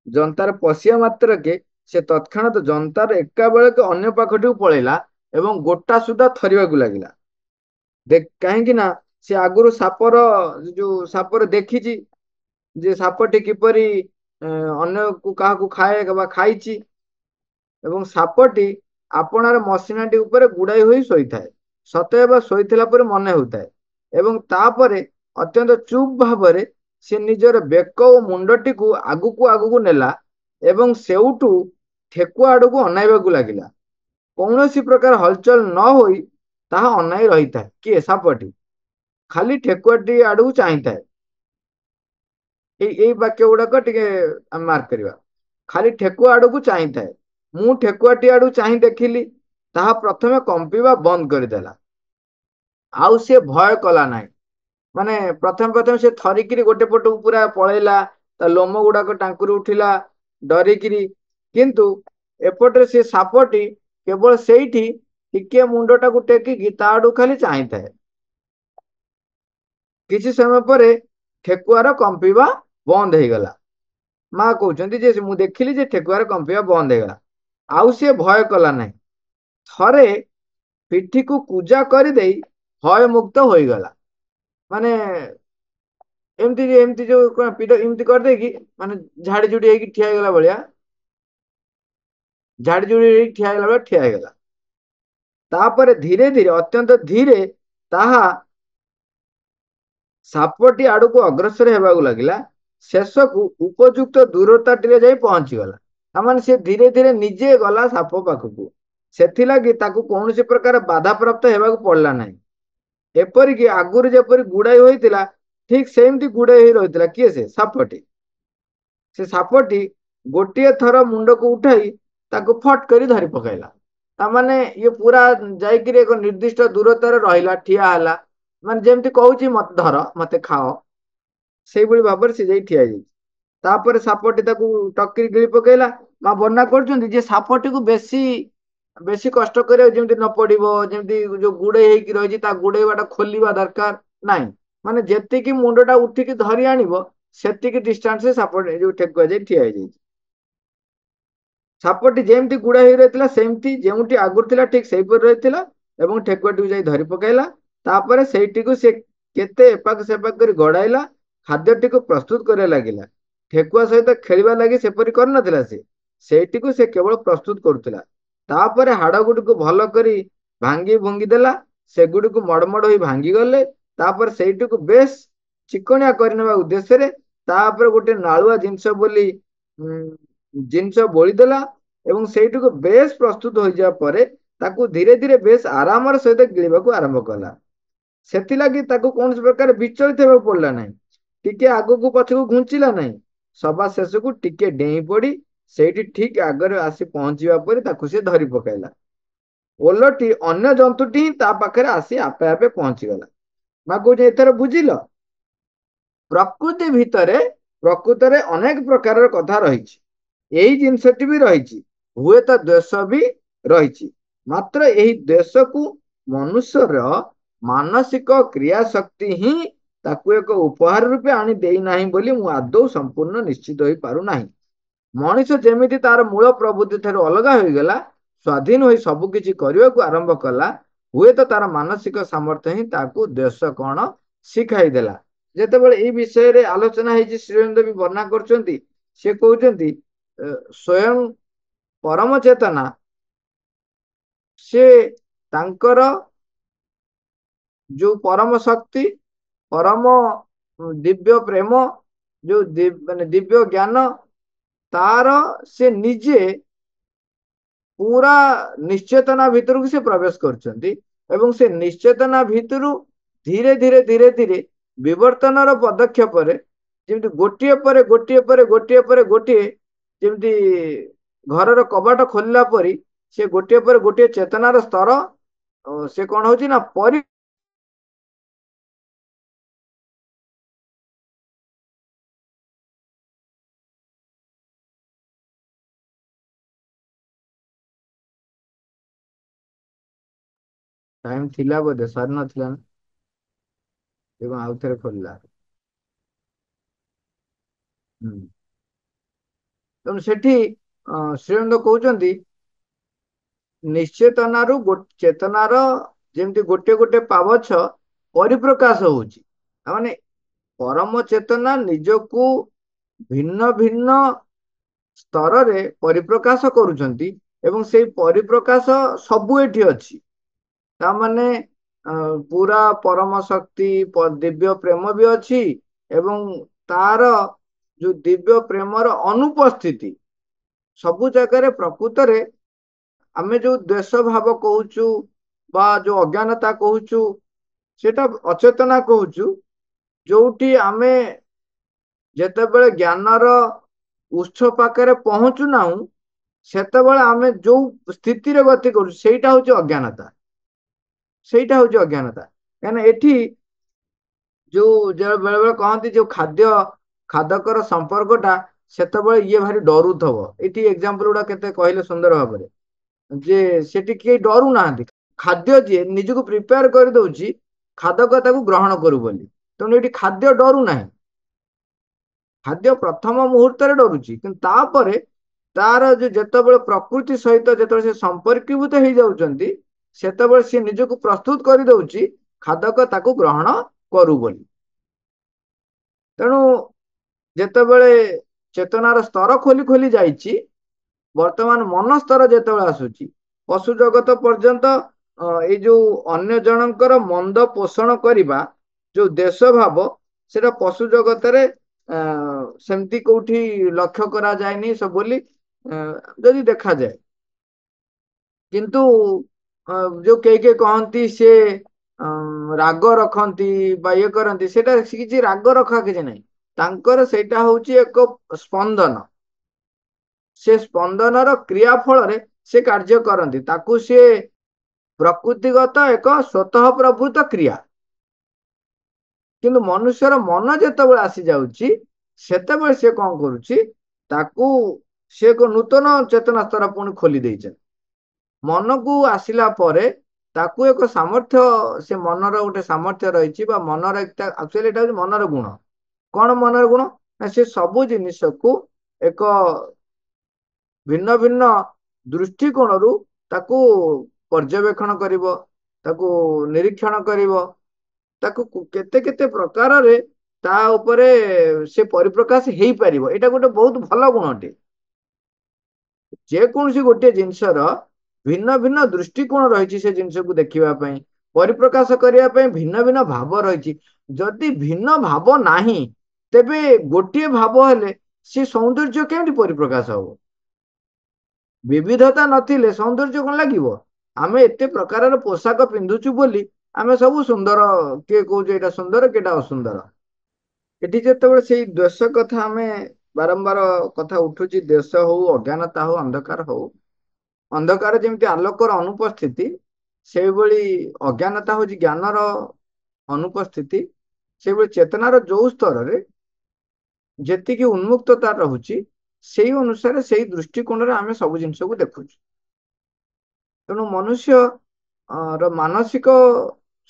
ଜନ୍ତାର ପଶିବା ମାତ୍ରକେ ସେ ତତ୍କ୍ଷଣାତ୍ ଜନ୍ତାର ଏକା ବେଳକେ ଅନ୍ୟ ପାଖଟିକୁ ପଳେଇଲା ଏବଂ ଗୋଟା ସୁଦ୍ଧା ଥରିବାକୁ ଲାଗିଲା। କାହିଁକି ନା ସେ ଆଗରୁ ସାପର ଦେଖିଛି ଯେ ସାପଟି କିପରି ଅନ୍ୟ କାହାକୁ ଖାଏ ବା ଖାଇଛି। ଏବଂ ସାପଟି ଆପଣାର ମସିଣାଟି ଉପରେ ଗୁଡାଇ ହୋଇ ଶୋଇଥାଏ। ସତେଅବା ଶୋଇଥିଲା ପରି ମନେ ହେଉଥାଏ ଏବଂ ତାପରେ ଅତ୍ୟନ୍ତ ଚୁପ୍ ଭାବରେ ସେ ନିଜର ବେକ ଓ ମୁଣ୍ଡଟିକୁ ଆଗକୁ ଆଗକୁ ନେଲା ଏବଂ ସେଉଠୁ ଠେକୁଆ ଆଡକୁ ଅନାଇବାକୁ ଲାଗିଲା। କୌଣସି ପ୍ରକାର ହଲଚଲ ନ ହୋଇ ତାହା ଅନାଇ ରହିଥାଏ। କିଏ? ସାପଟି ଖାଲି ଠେକୁଆଟି ଆଡକୁ ଚାହିଁଥାଏ। ଏଇ ବାକ୍ୟ ଗୁଡାକ ଟିକେ ଆମେ ମାର୍କ କରିବା। ଖାଲି ଠେକୁଆ ଆଡକୁ ଚାହିଁଥାଏ। ମୁଁ ଠେକୁଆଟି ଆଡକୁ ଚାହିଁ ଦେଖିଲି ତାହା ପ୍ରଥମେ କମ୍ପିବା ବନ୍ଦ କରିଦେଲା। ଆଉ ସେ ଭୟ କଲା ନାହିଁ। ମାନେ ପ୍ରଥମେ ପ୍ରଥମେ ସେ ଥରିକିରି ଗୋଟେ ପଟକୁ ପୁରା ପଳେଇଲା, ତା ଲୋମ ଗୁଡାକ ଟାଙ୍କୁରି ଉଠିଲା ଡରିକିରି। କିନ୍ତୁ ଏପଟରେ ସେ ସାପଟି କେବଳ ସେଇଠି ଟିକେ ମୁଣ୍ଡଟାକୁ ଟେକିକି ତା ଆଡକୁ ଖାଲି ଚାହିଁଥାଏ। କିଛି ସମୟ ପରେ ଠେକୁଆର କମ୍ପିବା ବନ୍ଦ ହେଇଗଲା। ମା କହୁଛନ୍ତି ଯେ ମୁଁ ଦେଖିଲି ଯେ ଠେକୁଆର କମ୍ପିବା ବନ୍ଦ ହେଇଗଲା। ଆଉ ସିଏ ଭୟ କଲା ନାହିଁ। ଥରେ ପିଠିକୁ କୁଜା କରିଦେଇ ଭୟ ମୁକ୍ତ ହୋଇଗଲା। ମାନେ ଏମିତି ଯୋଉ କଣ ପିଠ ଏମିତି କରିଦେଇକି ମାନେ ଝାଡି ଝୁଡି ହେଇକି ଠିଆ ହେଇଗଲା ଭଳିଆ, ଝାଡି ଝୁଡି ହେଇକି ଠିଆ ହେଇଗଲା ଭଳିଆ ଠିଆ ହେଇଗଲା। ତାପରେ ଧୀରେ ଧୀରେ ଅତ୍ୟନ୍ତ ଧୀରେ ତାହା ସାପଟି ଆଡକୁ ଅଗ୍ରସର ହେବାକୁ ଲାଗିଲା। ଶେଷକୁ ଉପଯୁକ୍ତ ଦୂରତାଟିରେ ଯାଇ ପହଞ୍ଚିଗଲା। ତାମାନେ ସେ ଧୀରେ ଧୀରେ ନିଜେ ଗଲା ସାପ ପାଖକୁ। ସେଥିଲାଗି ତାକୁ କୌଣସି ପ୍ରକାର ବାଧାପ୍ରାପ୍ତ ହେବାକୁ ପଡିଲା ନାହିଁ। ଏପରିକି ଆଗରୁ ଯେପରି ଗୁଡାଇ ହୋଇଥିଲା ଠିକ ସେମିତି ଗୁଡାଇ ହୋଇ ରହିଥିଲା। କିଏ? ସେ ସାପଟି। ସେ ସାପଟି ଗୋଟିଏ ଥର ମୁଣ୍ଡକୁ ଉଠାଇ ତାକୁ ଫଟ କରି ଧରି ପକାଇଲା। ତାମାନେ ଇଏ ପୁରା ଯାଇକିରି ଏକ ନିର୍ଦ୍ଦିଷ୍ଟ ଦୂରତାରେ ରହିଲା, ଠିଆ ହେଲା। ମାନେ ଯେମିତି କହୁଛି ମତେ ଧର, ମତେ ଖାଅ, ସେଇଭଳି ଭାବରେ ସେ ଯାଇ ଠିଆ ହେଇଯାଇଛି। ତାପରେ ସାପଟି ତାକୁ ଟକିରି ଗିଳି ପକେଇଲା। ମା ବର୍ଣ୍ଣନା କରୁଛନ୍ତି ଯେ ସାପଟିକୁ ବେଶୀ ବେଶୀ କଷ୍ଟ କରିବାକୁ ଯେମିତି ନ ପଡିବ, ଯେମିତି ଯୋଉ ଗୁଡେଇ ହେଇକି ରହିଛି ତା ଗୁଡେଇବା ଟା ଖୋଲିବା ଦରକାର ନାହିଁ। ମାନେ ଯେତିକି ମୁଣ୍ଡ ଟା ଉଠିକି ଧରି ଆଣିବ ସେତିକି ଡିଷ୍ଟାନ୍ସ ରେ ସାପ ଯୋଉ ଠେକୁଆ ଯାଇ ଠିଆ ହେଇଯାଇଛି। ସାପଟି ଯେମିତି ଗୁଡା ହେଇ ରହିଥିଲା ସେମିତି ଯେଉଁଠି ଆଗରୁ ଥିଲା ଠିକ ସେଇପରି ରହିଥିଲା ଏବଂ ଠେକୁଆଟିକୁ ଯାଇ ଧରି ପକାଇଲା। ତାପରେ ସେଇଟିକୁ ସେ କେତେ ଏପାକ ସେପାକ କରି ଗଡାଇଲା, ଖାଦ୍ୟଟିକୁ ପ୍ରସ୍ତୁତ କରିବା ଲାଗିଲା। ଠେକୁଆ ସହିତ ଖେଳିବା ଲାଗି ସେପରି କରିନଥିଲା ସେ, ସେଇଟିକୁ ସେ କେବଳ ପ୍ରସ୍ତୁତ କରୁଥିଲା। ତାପରେ ହାଡ ଗୁଡିକୁ ଭଲ କରି ଭାଙ୍ଗି ଭୁଙ୍ଗି ଦେଲା। ସେଗୁଡିକୁ ମଡମଡ ହୋଇ ଭାଙ୍ଗିଗଲେ। ତାପରେ ସେଇଟିକୁ ବେଶ ଚିକଣିଆ କରିନେବା ଉଦ୍ଦେଶ୍ୟରେ ତାପରେ ଗୋଟେ ନାଳୁଆ ଜିନିଷ ବୋଲି ଜିନିଷ ବୋଳିଦେଲା ଏବଂ ସେଇଟିକୁ ବେଶ ପ୍ରସ୍ତୁତ ହୋଇଯିବା ପରେ ତାକୁ ଧୀରେ ଧୀରେ ବେଶ ଆରାମର ସହିତ ଗିଳିବାକୁ ଆରମ୍ଭ କଲା। ସେଥିଲାଗି ତାକୁ କୌଣସି ପ୍ରକାର ବିଚଳିତ ହେବାକୁ ପଡିଲା ନାହିଁ। ଟିକେ ଆଗକୁ ପଛକୁ ଘୁଞ୍ଚିଲା ନାହିଁ। ସବା ଶେଷକୁ ଟିକେ ଡେଇଁ ପଡି ସେଇଠି ଠିକ ଆଗରେ ଆସି ପହଞ୍ଚିବା ପରେ ତାକୁ ସେ ଧରି ପକାଇଲା। ଓଲଟି ଅନ୍ୟ ଜନ୍ତୁଟି ହିଁ ତା ପାଖରେ ଆସି ଆପେ ଆପେ ପହଞ୍ଚିଗଲା। ମା କହୁଛି ଏଥର ବୁଝିଲ, ପ୍ରକୃତି ଭିତରେ ପ୍ରକୃତରେ ଅନେକ ପ୍ରକାରର କଥା ରହିଛି। ଏଇ ଜିନିଷଟି ବି ରହିଛି, ହୁଏତ ଦ୍ୱେଷ ବି ରହିଛି। ମାତ୍ର ଏହି ଦ୍ୱେଷକୁ ମନୁଷ୍ୟର ମାନସିକ କ୍ରିୟା ଶକ୍ତି ହିଁ ତାକୁ ଏକ ଉପହାର ରୂପେ ଆଣି ଦେଇନାହିଁ ବୋଲି ମୁଁ ଆଦୌ ସମ୍ପୂର୍ଣ୍ଣ ନିଶ୍ଚିତ ହୋଇପାରୁନାହିଁ। ମଣିଷ ଯେମିତି ତାର ମୂଳ ପ୍ରବୃତ୍ତି ଠାରୁ ଅଲଗା ହୋଇଗଲା, ସ୍ୱାଧୀନ ହୋଇ ସବୁ କିଛି କରିବାକୁ ଆରମ୍ଭ କଲା, ହୁଏତ ତାର ମାନସିକ ସାମର୍ଥ୍ୟ ହିଁ ତାକୁ ଦେଶ କଣ ଶିଖାଇଦେଲା। ଯେତେବେଳେ ଏଇ ବିଷୟରେ ଆଲୋଚନା ହେଇଛି, ଶ୍ରୀଅରବିନ୍ଦ ବି ବର୍ଣ୍ଣନା କରୁଛନ୍ତି। ସେ କହୁଛନ୍ତି ସ୍ୱୟଂ ପରମ ଚେତନା ସେ ତାଙ୍କର ଯୋଉ ପରମ ଶକ୍ତି, ପରମ ଦିବ୍ୟ ପ୍ରେମ, ଯୋଉ ମାନେ ଦିବ୍ୟ ଜ୍ଞାନ, ତାର ସେ ନିଜେ ପୁରା ନିଶ୍ଚେତନା ଭିତରକୁ ସେ ପ୍ରବେଶ କରୁଛନ୍ତି ଏବଂ ସେ ନିଶ୍ଚେତନା ଭିତରୁ ଧୀରେ ଧୀରେ ଧୀରେ ଧୀରେ ବିବର୍ତ୍ତନର ପଦକ୍ଷେପରେ ଯେମିତି ଗୋଟିଏ ପରେ ଗୋଟିଏ ପରେ ଗୋଟିଏ ପରେ ଗୋଟିଏ ଯେମିତି ଘରର କବାଟ ଖୋଲିଲା ପରି ସେ ଗୋଟିଏ ପରେ ଗୋଟିଏ ଚେତନାର ସ୍ତର ସେ କଣ ହଉଛି ନା ଟାଇମ ଥିଲା ବୋଧେ ସରି ନଥିଲା ନା ଏବଂ ଆଉଥରେ ଖୋଲିଲା। ତେଣୁ ସେଠି ଶ୍ରୀଅରବିନ୍ଦ କହୁଛନ୍ତି ନିଶ୍ଚେତନାରୁ ଚେତନାର ଯେମିତି ଗୋଟେ ଗୋଟେ ପାବଛ ପରିପ୍ରକାଶ ହଉଛି। ମାନେ ପରମ ଚେତନା ନିଜକୁ ଭିନ୍ନ ଭିନ୍ନ ସ୍ତରରେ ପରିପ୍ରକାଶ କରୁଛନ୍ତି ଏବଂ ସେଇ ପରିପ୍ରକାଶ ସବୁ ଏଠି ଅଛି। ତାମାନେ ପୁରା ପରମ ଶକ୍ତି ଦିବ୍ୟ ପ୍ରେମ ବି ଅଛି ଏବଂ ତାର ଯୋଉ ଦିବ୍ୟ ପ୍ରେମର ଅନୁପସ୍ଥିତି ସବୁ ଜାଗାରେ ପ୍ରକୃତରେ ଆମେ ଯୋଉ ଦ୍ୱେଷ ଭାବ କହୁଛୁ ବା ଯୋଉ ଅଜ୍ଞାନତା କହୁଛୁ ସେଟା ଅଚେତନା କହୁଛୁ, ଯୋଉଠି ଆମେ ଯେତେବେଳେ ଜ୍ଞାନର ଉତ୍ସ ପାଖରେ ପହଞ୍ଚୁ ନାହୁଁ ସେତେବେଳେ ଆମେ ଯୋଉ ସ୍ଥିତିରେ ଗତି କରୁଛୁ ସେଇଟା ହଉଛି ଅଜ୍ଞାନତା। ସେଇଟା ହଉଛି ଅଜ୍ଞାନତା। କାହିଁକିନା ଏଠି ଯୋଉ ବେଳେ ବେଳେ କହନ୍ତି ଯୋଉ ଖାଦ୍ୟ ଖାଦକର ସମ୍ପର୍କଟା ସେତେବେଳେ ଇଏ ଭାରି ଡରୁଥିବ। ଏଠି ଏକ୍ସାମ୍ପଲ ଗୁଡା କେତେ କହିଲେ ସୁନ୍ଦର ଭାବରେ ଯେ ସେଠି କେହି ଡରୁ ନାହାନ୍ତି। ଖାଦ୍ୟ ଯିଏ ନିଜକୁ ପ୍ରିପେୟାର କରିଦଉଛି ଖାଦକ ତାକୁ ଗ୍ରହଣ କରୁ ବୋଲି। ତେଣୁ ଏଠି ଖାଦ୍ୟ ଡରୁ ନାହିଁ। ଖାଦ୍ୟ ପ୍ରଥମ ମୁହୂର୍ତ୍ତରେ ଡରୁଛି, କିନ୍ତୁ ତାପରେ ତାର ଯେତେବେଳେ ପ୍ରକୃତି ସହିତ ଯେତେବେଳେ ସେ ସମ୍ପର୍କୀଭୂତ ହେଇଯାଉଛନ୍ତି ସେତେବେଳେ ସେ ନିଜକୁ ପ୍ରସ୍ତୁତ କରିଦଉଛି ଖାଦକ ତାକୁ ଗ୍ରହଣ କରୁ ବୋଲି। ତେଣୁ ଯେତେବେଳେ ଚେତନାର ସ୍ତର ଖୋଲି ଖୋଲି ଯାଇଛି, ବର୍ତ୍ତମାନ ମନ ସ୍ତର ଯେତେବେଳେ ଆସୁଛି, ପଶୁ ଜଗତ ପର୍ଯ୍ୟନ୍ତ ଏଇ ଯୋଉ ଅନ୍ୟ ଜଣଙ୍କର ମନ୍ଦ ପୋଷଣ କରିବା ଯୋଉ ଦେଶ ଭାବ ସେଟା ପଶୁ ଜଗତରେ ସେମିତି କୋଉଠି ଲକ୍ଷ୍ୟ କରାଯାଏନି ସବୁ ବୋଲି ଯଦି ଦେଖାଯାଏ। କିନ୍ତୁ ଯୋଉ କେହି କହନ୍ତି ସେ ରାଗ ରଖନ୍ତି ବା ଇଏ କରନ୍ତି, ସେଟା କିଛି ରାଗ ରଖା କିଛି ନାହିଁ। ତାଙ୍କର ସେଇଟା ହଉଛି ଏକ ସ୍ପନ୍ଦନ। ସେ ସ୍ପନ୍ଦନର କ୍ରିୟା ଫଳରେ ସେ କାର୍ଯ୍ୟ କରନ୍ତି। ତାକୁ ସେ ପ୍ରକୃତିଗତ ଏକ ସ୍ୱତଃ ପ୍ରଭୃତ କ୍ରିୟା। କିନ୍ତୁ ମନୁଷ୍ୟର ମନ ଯେତେବେଳେ ଆସିଯାଉଛି ସେତେବେଳେ ସେ କଣ କରୁଛି, ତାକୁ ସେ ଏକ ନୂତନ ଚେତନା ସ୍ତର ପୁଣି ଖୋଲି ଦେଇଛନ୍ତି। ମନକୁ ଆସିଲା ପରେ ତାକୁ ଏକ ସାମର୍ଥ୍ୟ, ସେ ମନର ଗୋଟେ ସାମର୍ଥ୍ୟ ରହିଛି ବା ମନର ଆକ୍ଚୁଆଲି ଏଟା ହଉଛି ମନର ଗୁଣ। କଣ ମନର ଗୁଣ? ନା ସେ ସବୁ ଜିନିଷକୁ ଏକ ଭିନ୍ନ ଭିନ୍ନ ଦୃଷ୍ଟିକୋଣରୁ ତାକୁ ପର୍ଯ୍ୟବେକ୍ଷଣ କରିବ, ତାକୁ ନିରୀକ୍ଷଣ କରିବ, ତାକୁ କେତେ କେତେ ପ୍ରକାରରେ ତା ଉପରେ ସେ ପରିପ୍ରକାଶ ହେଇପାରିବ। ଏଇଟା ଗୋଟେ ବହୁତ ଭଲ ଗୁଣଟେ। ଯେକୌଣସି ଗୋଟିଏ ଜିନିଷର ଭିନ୍ନ ଭିନ୍ନ ଦୃଷ୍ଟିକୋଣ ରହିଛି ସେ ଜିନିଷକୁ ଦେଖିବା ପାଇଁ, ପରିପ୍ରକାଶ କରିବା ପାଇଁ ଭିନ୍ନ ଭିନ୍ନ ଭାବ ରହିଛି। ଯଦି ଭିନ୍ନ ଭାବ ନାହିଁ ତେବେ ଗୋଟିଏ ଭାବ ହେଲେ ସେ ସୌନ୍ଦର୍ଯ୍ୟ କେମିତି ପରିପ୍ରକାଶ ହବ? ବିବିଧତା ନଥିଲେ ସୌନ୍ଦର୍ଯ୍ୟ କଣ ଲାଗିବ? ଆମେ ଏତେ ପ୍ରକାରର ପୋଷାକ ପିନ୍ଧୁଛୁ ବୋଲି ଆମେ ସବୁ ସୁନ୍ଦର, କିଏ କହୁଛି ଏଇଟା ସୁନ୍ଦର କିଏଟା ଅସୁନ୍ଦର। ଏଠି ଯେତେବେଳେ ସେଇ ଦ୍ୱେଷ କଥା ଆମେ ବାରମ୍ବାର କଥା ଉଠୁଛି, ଦ୍ୱେଷ ହଉ, ଅଜ୍ଞାନତା ହଉ, ଅନ୍ଧକାର ହଉ, ଅନ୍ଧକାର ଯେମିତି ଆଲୋକର ଅନୁପସ୍ଥିତି ସେଇଭଳି ଅଜ୍ଞାନତା ହଉଛି ଜ୍ଞାନର ଅନୁପସ୍ଥିତି। ସେଇଭଳି ଚେତନାର ଯୋଉ ସ୍ତରରେ ଯେତିକି ଉନ୍ମୁକ୍ତତା ରହୁଛି ସେଇ ଅନୁସାରେ ସେଇ ଦୃଷ୍ଟିକୋଣରେ ଆମେ ସବୁ ଜିନିଷକୁ ଦେଖୁଛୁ। ତେଣୁ ମନୁଷ୍ୟ ର ମାନସିକ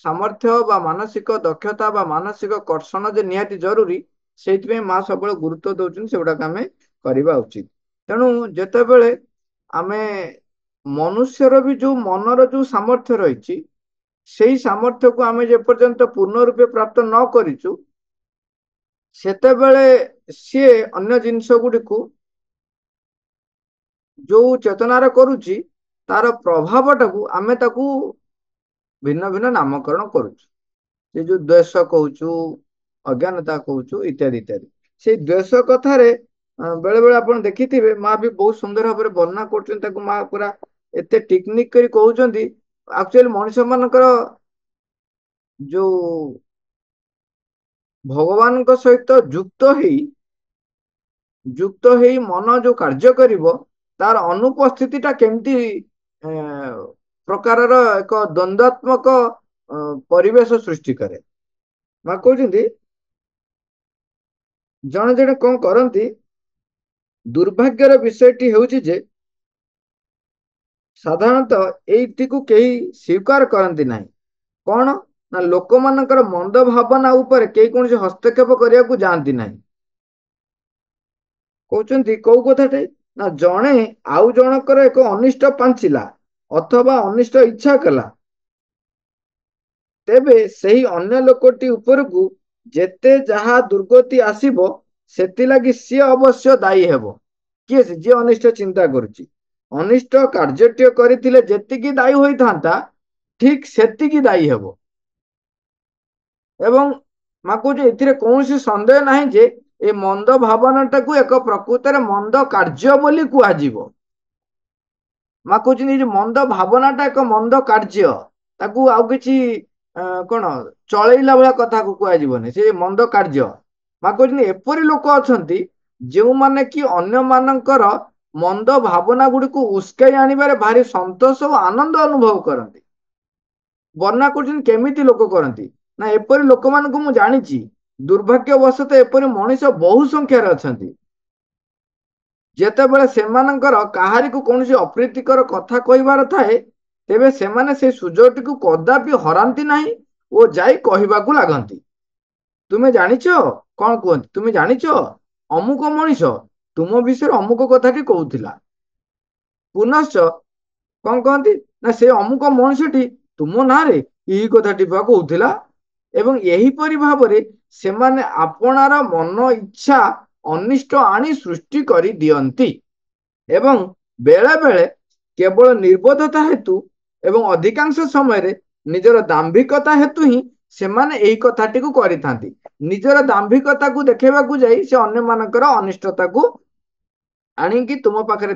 ସାମର୍ଥ୍ୟ ବା ମାନସିକ ଦକ୍ଷତା ବା ମାନସିକ କର୍ଷଣ ଯେ ନିହାତି ଜରୁରୀ, ସେଇଥିପାଇଁ ମା ସବୁବେଳେ ଗୁରୁତ୍ୱ ଦଉଛନ୍ତି ସେଗୁଡାକ ଆମେ କରିବା ଉଚିତ। ତେଣୁ ଯେତେବେଳେ ଆମେ ମନୁଷ୍ୟର ବି ଯୋଉ ମନର ଯୋଉ ସାମର୍ଥ୍ୟ ରହିଛି, ସେଇ ସାମର୍ଥ୍ୟକୁ ଆମେ ଯେପର୍ଯ୍ୟନ୍ତ ପୂର୍ଣ୍ଣ ରୂପେ ପ୍ରାପ୍ତ ନ କରିଛୁ, ସେତେବେଳେ ସିଏ ଅନ୍ୟ ଜିନିଷ ଗୁଡିକୁ ଯୋଉ ଚେତନାରେ କରୁଛି, ତାର ପ୍ରଭାବଟାକୁ ଆମେ ତାକୁ ଭିନ୍ନ ଭିନ୍ନ ନାମକରଣ କରୁଛୁ। ସେ ଯୋଉ ଦ୍ୱେଷ କହୁଛୁ, ଅଜ୍ଞାନତା କହୁଛୁ, ଇତ୍ୟାଦି ଇତ୍ୟାଦି। ସେଇ ଦ୍ୱେଷ କଥାରେ ବେଳେ ବେଳେ ଆପଣ ଦେଖିଥିବେ ମା ବି ବହୁତ ସୁନ୍ଦର ଭାବରେ ବର୍ଣ୍ଣନା କରୁଛନ୍ତି, ତାକୁ ମା ପୁରା ଏତେ ଟିକନିକ କରି କହୁଛନ୍ତି। ଆକ୍ଚୁଆଲି ମଣିଷ ମାନଙ୍କର ଯୋଉ ଭଗବାନଙ୍କ ସହିତ ଯୁକ୍ତ ହେଇ ମନ ଯୋଉ କାର୍ଯ୍ୟ କରିବ, ତାର ଅନୁପସ୍ଥିତିଟା କେମିତି ପ୍ରକାରର ଏକ ଦ୍ୱନ୍ଦାତ୍ମକ ପରିବେଶ ସୃଷ୍ଟି କରେ। ମା କହୁଛନ୍ତି ଜଣେ ଜଣେ କଣ କରନ୍ତି, ଦୁର୍ଭାଗ୍ୟର ବିଷୟଟି ହେଉଛି ଯେ ସାଧାରଣତଃ ଏଇଟିକୁ କେହି ସ୍ୱୀକାର କରନ୍ତି ନାହିଁ। କଣ ନା ଲୋକମାନଙ୍କର ମନ୍ଦ ଭାବନା ଉପରେ କେହି କୌଣସି ହସ୍ତକ୍ଷେପ କରିବାକୁ ଯାଆନ୍ତି ନାହିଁ। କହୁଛନ୍ତି କୋଉ କଥାଟେ, ନା ଜଣେ ଆଉ ଜଣଙ୍କର ଏକ ଅନିଷ୍ଟ ପାଞ୍ଚିଲା ଅଥବା ଅନିଷ୍ଟ ଇଚ୍ଛା କଲା, ତେବେ ସେହି ଅନ୍ୟ ଲୋକଟି ଉପରକୁ ଯେତେ ଯାହା ଦୁର୍ଗତି ଆସିବ, ସେଥିଲାଗି ସିଏ ଅବଶ୍ୟ ଦାୟୀ ହେବ। କିଏ ସେ? ଯିଏ ଅନିଷ୍ଟ ଚିନ୍ତା କରୁଛି। ଅନିଷ୍ଟ କାର୍ଯ୍ୟଟିଏ କରିଥିଲେ ଯେତିକି ଦାୟୀ ହୋଇଥାନ୍ତା, ଠିକ ସେତିକି ଦାୟୀ ହେବ। ଏବଂ ମା କହୁଛି ଏଥିରେ କୌଣସି ସନ୍ଦେହ ନାହିଁ ଯେ ଏ ମନ୍ଦ ଭାବନାଟାକୁ ଏକ ପ୍ରକୃତରେ ମନ୍ଦ କାର୍ଯ୍ୟ ବୋଲି କୁହାଯିବ। ମା କହୁଛନ୍ତି ଏ ଯୋଉ ମନ୍ଦ ଭାବନାଟା ଏକ ମନ୍ଦ କାର୍ଯ୍ୟ, ତାକୁ ଆଉ କିଛି କଣ ଚଳେଇଲା ଭଳିଆ କଥାକୁ କୁହାଯିବନି, ସେ ମନ୍ଦ କାର୍ଯ୍ୟ। ମା କହୁଛନ୍ତି ଏପରି ଲୋକ ଅଛନ୍ତି ଯେଉଁମାନେ କି ଅନ୍ୟମାନଙ୍କର ମନ୍ଦ ଭାବନା ଗୁଡିକୁ ଉସ୍କାଇ ଆଣିବାରେ ଭାରି ସନ୍ତୋଷ ଓ ଆନନ୍ଦ ଅନୁଭବ କରନ୍ତି। ବର୍ଣ୍ଣନା କରୁଛନ୍ତି କେମିତି ଲୋକ କରନ୍ତି, ନା ଏପରି ଲୋକମାନଙ୍କୁ ମୁଁ ଜାଣିଛି। ଦୁର୍ଭାଗ୍ୟବଶତଃ ଏପରି ମଣିଷ ବହୁ ସଂଖ୍ୟାରେ ଅଛନ୍ତି। ଯେତେବେଳେ ସେମାନଙ୍କର କାହାରିକୁ କୌଣସି ଅପ୍ରୀତିକର କଥା କହିବାର ଥାଏ, ତେବେ ସେମାନେ ସେ ସୁଯୋଗଟିକୁ କଦାପି ହରାନ୍ତି ନାହିଁ ଓ ଯାଇ କହିବାକୁ ଲାଗନ୍ତି। ତୁମେ ଜାଣିଛ, କଣ କୁହନ୍ତି, ତୁମେ ଜାଣିଛ ଅମୁକ ମଣିଷ ତୁମ ବିଷୟରେ ଅମୁକ କଥାଟି କହୁଥିଲା। ପୁନଶ୍ଚ କଣ କହନ୍ତି, ନା ସେ ଅମୁକ ମଣିଷଟି ତୁମ ନାଁରେ ଏହି କଥାଟି ବା କହୁଥିଲା। ଏବଂ ଏହିପରି ଭାବରେ ସେମାନେ ଆପଣାର ମନ ଇଚ୍ଛା ଅନିଷ୍ଟ ଆଣି ସୃଷ୍ଟି କରି ଦିଅନ୍ତି। ଏବଂ ବେଳେ ବେଳେ କେବଳ ନିର୍ବୋଧତା ହେତୁ ଏବଂ ଅଧିକାଂଶ ସମୟରେ ନିଜର ଦାମ୍ଭିକତା ହେତୁ ହିଁ ସେମାନେ ଏହି କଥାଟିକୁ କରିଥାନ୍ତି। ନିଜର ଦାମ୍ଭିକତାକୁ ଦେଖେଇବାକୁ ଯାଇ ସେ ଅନ୍ୟମାନଙ୍କର ଅନିଷ୍ଟତାକୁ ଆଣିକି ତୁମ ପାଖରେ